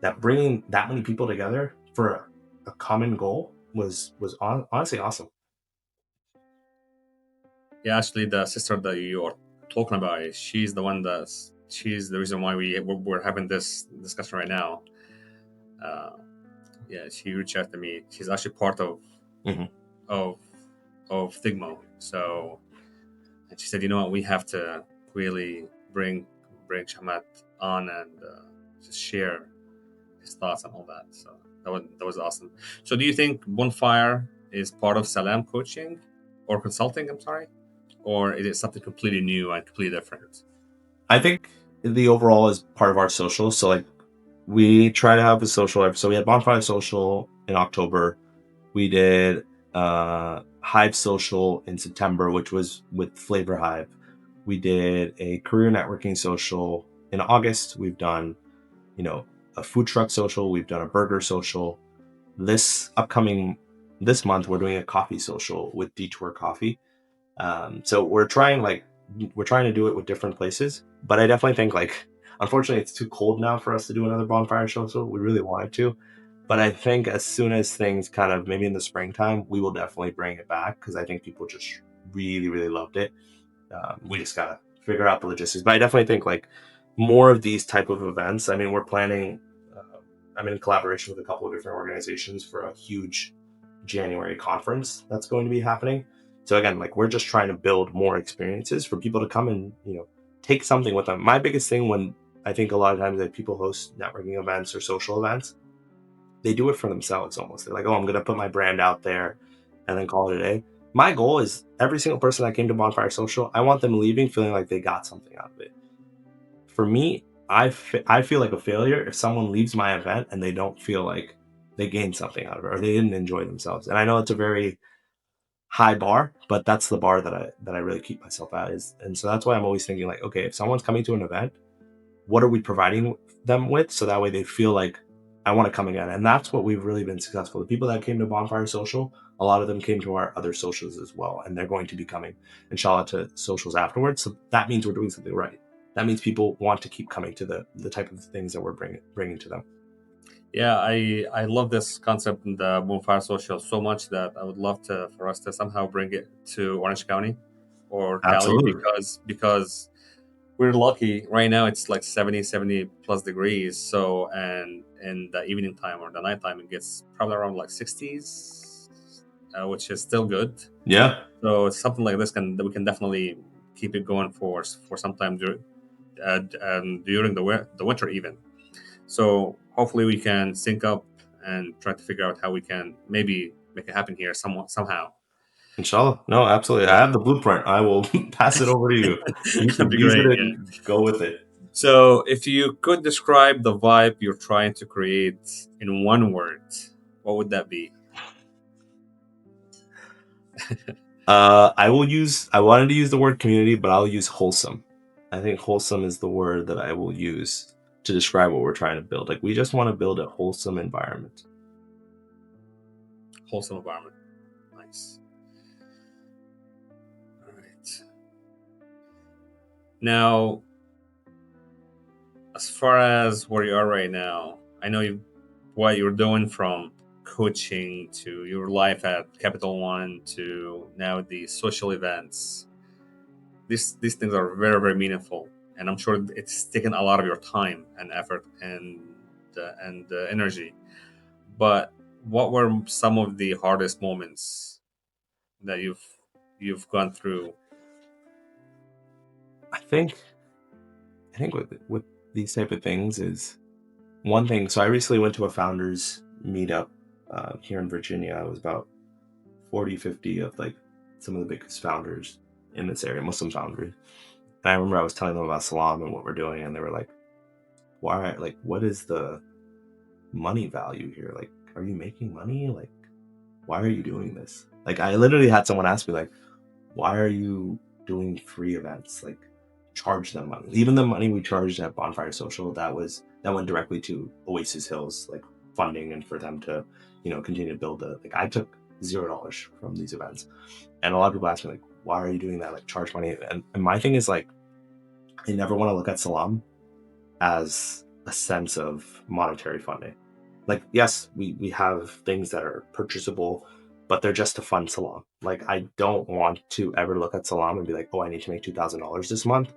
that bringing that many people together for a common goal was honestly awesome. Yeah, actually, the sister that you are talking about, she's the reason why we're having this discussion right now. Yeah, she reached out to me. She's actually part of Mm-hmm. of Thigmo. So, and she said, what, we have to really bring Shahamat on and just share his thoughts and all that. So that was awesome. So, do you think Bonfire is part of Salaam Coaching or Consulting? I'm sorry, or is it something completely new and completely different? I think the overall is part of our social. So, like, we try to have a social. So we had Bonfire Social in October. We did Hive Social in September, which was with Flavor Hive. We did a career networking social in August. We've done, a food truck social. We've done a burger social. This month, we're doing a coffee social with Detour Coffee. So we're trying to do it with different places, but I definitely think, like, unfortunately it's too cold now for us to do another Bonfire social. We really wanted to, but I think as soon as things kind of, maybe in the springtime, we will definitely bring it back, because I think people just really, really loved it. We just gotta figure out the logistics, but I definitely think, like, more of these type of events. I mean, we're planning. I'm in collaboration with a couple of different organizations for a huge January conference that's going to be happening. So again, like, we're just trying to build more experiences for people to come and, take something with them. My biggest thing, when I think a lot of times that people host networking events or social events, they do it for themselves almost. They're like, oh, I'm going to put my brand out there and then call it a day. My goal is every single person that came to Bonfire Social, I want them leaving feeling like they got something out of it. For me, I feel like a failure if someone leaves my event and they don't feel like they gained something out of it, or they didn't enjoy themselves. And I know it's a very high bar, but that's the bar that I really keep myself at. And so that's why I'm always thinking, like, okay, if someone's coming to an event, what are we providing them with, so that way they feel like, I want to come again. And that's what we've really been successful. The people that came to Bonfire Social, a lot of them came to our other socials as well, and they're going to be coming, inshallah, to socials afterwards. So that means we're doing something right. That means people want to keep coming to the type of things that we're bringing to them. Yeah, I love this concept in the Bonfire Social so much that I would love for us to somehow bring it to Orange County or Cali, Absolutely. because we're lucky right now. It's like 70 plus degrees. So, and in the evening time or the nighttime, it gets probably around like 60s, which is still good. Yeah. So something like this we can definitely keep it going for some time during the winter even. So hopefully we can sync up and try to figure out how we can maybe make it happen here somehow. Inshallah. No, absolutely. I have the blueprint. I will pass it over to you. You That'd can be use it great. Yeah. and go with it. So if you could describe the vibe you're trying to create in one word, what would that be? I wanted to use the word community, but I'll use wholesome. I think wholesome is the word that I will use to describe what we're trying to build. Like, we just want to build a wholesome environment. Wholesome environment. Nice. All right. Now, as far as where you are right now, I know what you're doing, from coaching to your life at Capital One to now the social events. These things are very, very meaningful, and I'm sure it's taken a lot of your time and effort and energy. But what were some of the hardest moments that you've gone through? I think think with these type of things is one thing. So I recently went to a founders meetup here in Virginia. It was about 40, 50 of like some of the biggest founders in this area, Muslim founders. And I remember I was telling them about Salaam and what we're doing, and they were like, "Why? Like, what is the money value here? Like, are you making money? Like, why are you doing this?" Like, I literally had someone ask me, like, "Why are you doing free events? Like, charge them money." Even the money we charged at Bonfire Social, that went directly to Oasis Hills, like funding and for them to, continue to build like I took $0 from these events. And a lot of people ask me, like, why are you doing that? Like, charge money. And my thing is, like, I never want to look at Salam as a sense of monetary funding. Like, yes, we have things that are purchasable, but they're just to fund Salam. Like, I don't want to ever look at Salam and be like, oh, I need to make $2,000 this month,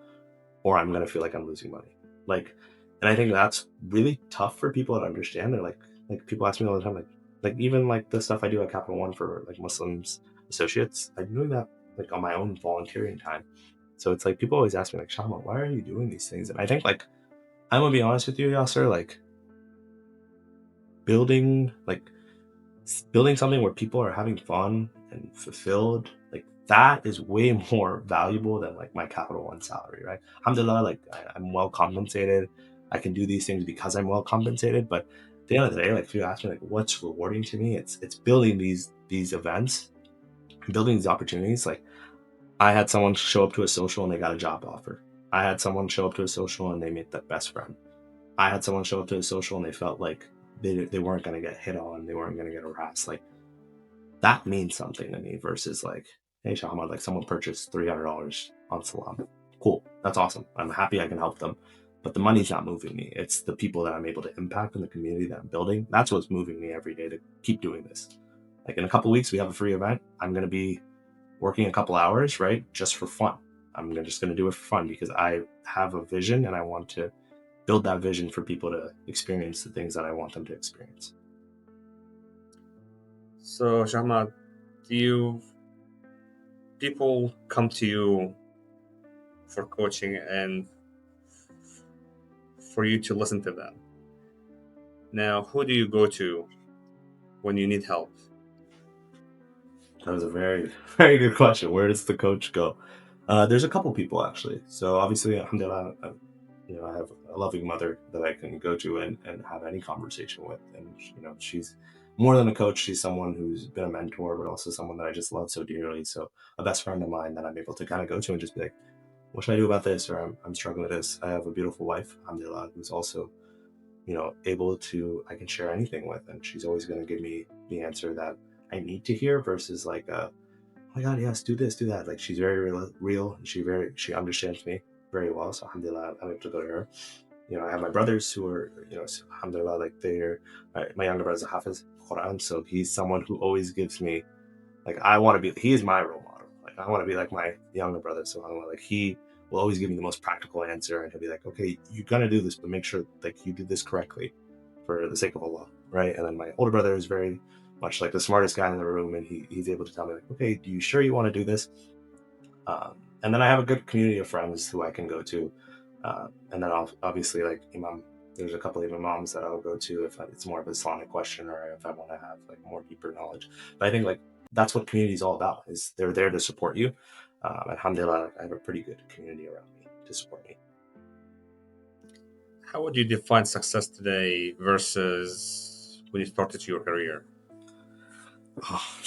or I'm going to feel like I'm losing money. Like, and I think that's really tough for people to understand. They're like people ask me all the time, like even like the stuff I do at Capital One for like Muslims associates, I'm doing that like on my own volunteering time. So it's like people always ask me, like, Shahamat, why are you doing these things? And I think, like, I'm gonna be honest with you, Yasser, like building something where people are having fun and fulfilled, like that is way more valuable than like my Capital One salary, right? Alhamdulillah, like I'm well compensated. I can do these things because I'm well compensated. But at the end of the day, like if you ask me like what's rewarding to me, it's building these events, building these opportunities. Like I had someone show up to a social and they got a job offer. I had someone show up to a social and they made the best friend. I had someone show up to a social and they felt like they weren't going to get hit on, they weren't going to get harassed. Like that means something to me versus like, hey, Shahamat, like someone purchased $300 on Salam. Cool. That's awesome. I'm happy I can help them. But the money's not moving me. It's the people that I'm able to impact in the community that I'm building. That's what's moving me every day to keep doing this. Like in a couple of weeks, we have a free event. I'm going to be working a couple hours, right? Just for fun. I'm just going to do it for fun because I have a vision and I want to build that vision for people to experience the things that I want them to experience. So, Shahamat, people come to you for coaching and for you to listen to them. Now, who do you go to when you need help? That was a very, very good question. Where does the coach go? There's a couple people actually. So obviously, alhamdulillah, I have a loving mother that I can go to and have any conversation with. And, she's more than a coach. She's someone who's been a mentor, but also someone that I just love so dearly. So a best friend of mine that I'm able to kind of go to and just be like, what should I do about this? Or I'm struggling with this. I have a beautiful wife, alhamdulillah, who's also, able to, I can share anything with. And she's always going to give me the answer that I need to hear versus like, oh my God, yes, do this, do that. Like she's very real and she understands me very well. So alhamdulillah, I'm able to go to her. I have my brothers who are, alhamdulillah, like my younger brother's a Hafiz Quran. So he's someone who always gives me, like, he is my role model. Like I want to be like my younger brother. So like he will always give me the most practical answer and he'll be like, okay, you're going to do this, but make sure like you do this correctly for the sake of Allah. Right. And then my older brother is very much like the smartest guy in the room. And he's able to tell me like, okay, do you sure you want to do this? And then I have a good community of friends who I can go to. And then obviously like Imam, there's a couple of imams that I'll go to if it's more of an Islamic question or if I want to have like more deeper knowledge. But I think like that's what community is all about, is they're there to support you. Alhamdulillah, I have a pretty good community around me to support me. How would you define success today versus when you started your career?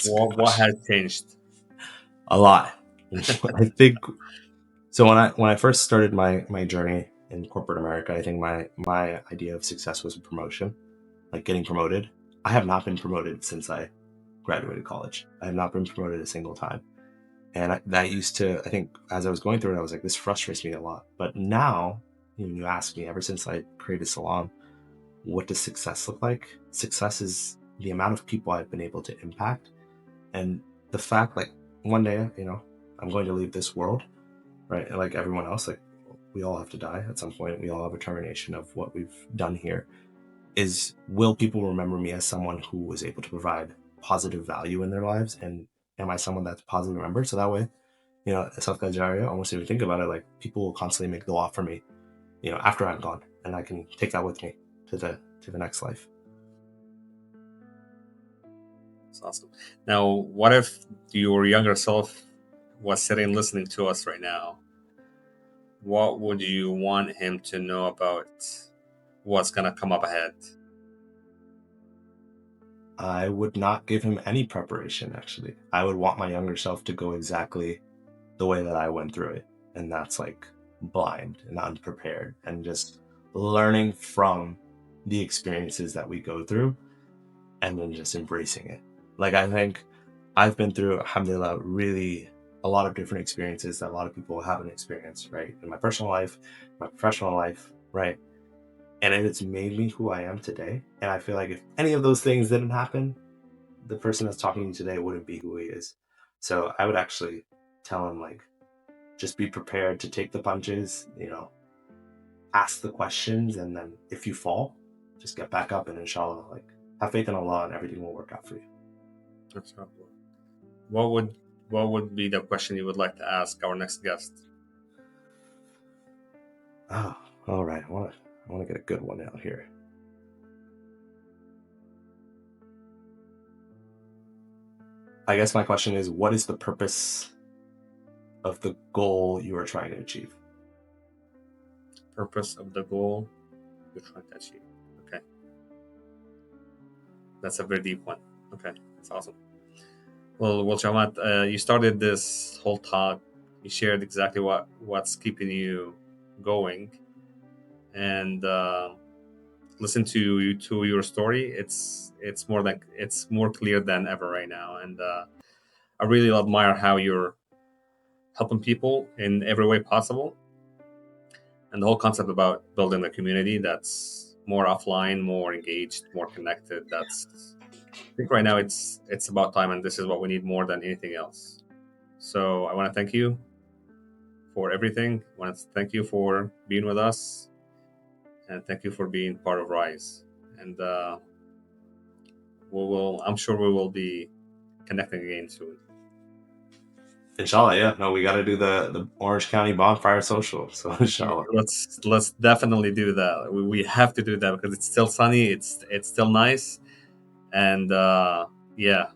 What has changed? A lot. I think so. When I first started my journey in corporate America, I think my idea of success was a promotion, like getting promoted. I have not been promoted since I graduated college. I have not been promoted a single time. And that used to, I think, as I was going through it, I was like, this frustrates me a lot. But now, when you ask me, ever since I created Salaam, what does success look like? Success is the amount of people I've been able to impact. And the fact, like, one day, I'm going to leave this world, right? And like everyone else, like, we all have to die at some point. We all have a termination of what we've done here. Will people remember me as someone who was able to provide positive value in their lives? And am I someone that's positive remembered? So that way, Sadaqah Jariyah, almost if you think about it, like people will constantly make dua for me. after I'm gone, and I can take that with me to the next life. That's awesome. Now, what if your younger self was sitting listening to us right now? What would you want him to know about what's gonna come up ahead? I would not give him any preparation, actually. I would want my younger self to go exactly the way that I went through it. And that's like blind and unprepared and just learning from the experiences that we go through and then just embracing it. Like, I think I've been through, alhamdulillah, really a lot of different experiences that a lot of people haven't experienced, right? In my personal life, my professional life, right? And it's made me who I am today. And I feel like if any of those things didn't happen, the person that's talking to you today wouldn't be who he is. So I would actually tell him, like, just be prepared to take the punches, ask the questions, and then if you fall, just get back up and inshallah, like, have faith in Allah and everything will work out for you. That's not cool. What would be the question you would like to ask our next guest? Oh, all right. I want to get a good one out here. I guess my question is, what is the purpose of the goal you are trying to achieve? Purpose of the goal you're trying to achieve. Okay. That's a very deep one. Okay. That's awesome. Well, Shahamat, you started this whole talk. You shared exactly what's keeping you going, and listen to your story. It's more clear than ever right now, and I really admire how you're helping people in every way possible, and the whole concept about building a community that's more offline, more engaged, more connected. I think right now it's about time, and this is what we need more than anything else. So I want to thank you for everything. I want to thank you for being with us, and thank you for being part of Rise. And I'm sure we will be connecting again soon. Inshallah, yeah. No, we got to do the Orange County Bonfire Social. So inshallah. Let's definitely do that. We have to do that because it's still sunny. It's still nice, and yeah,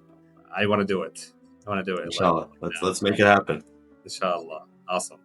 I want to do it. I want to do it. Inshallah. Let's make it happen. Inshallah. Awesome.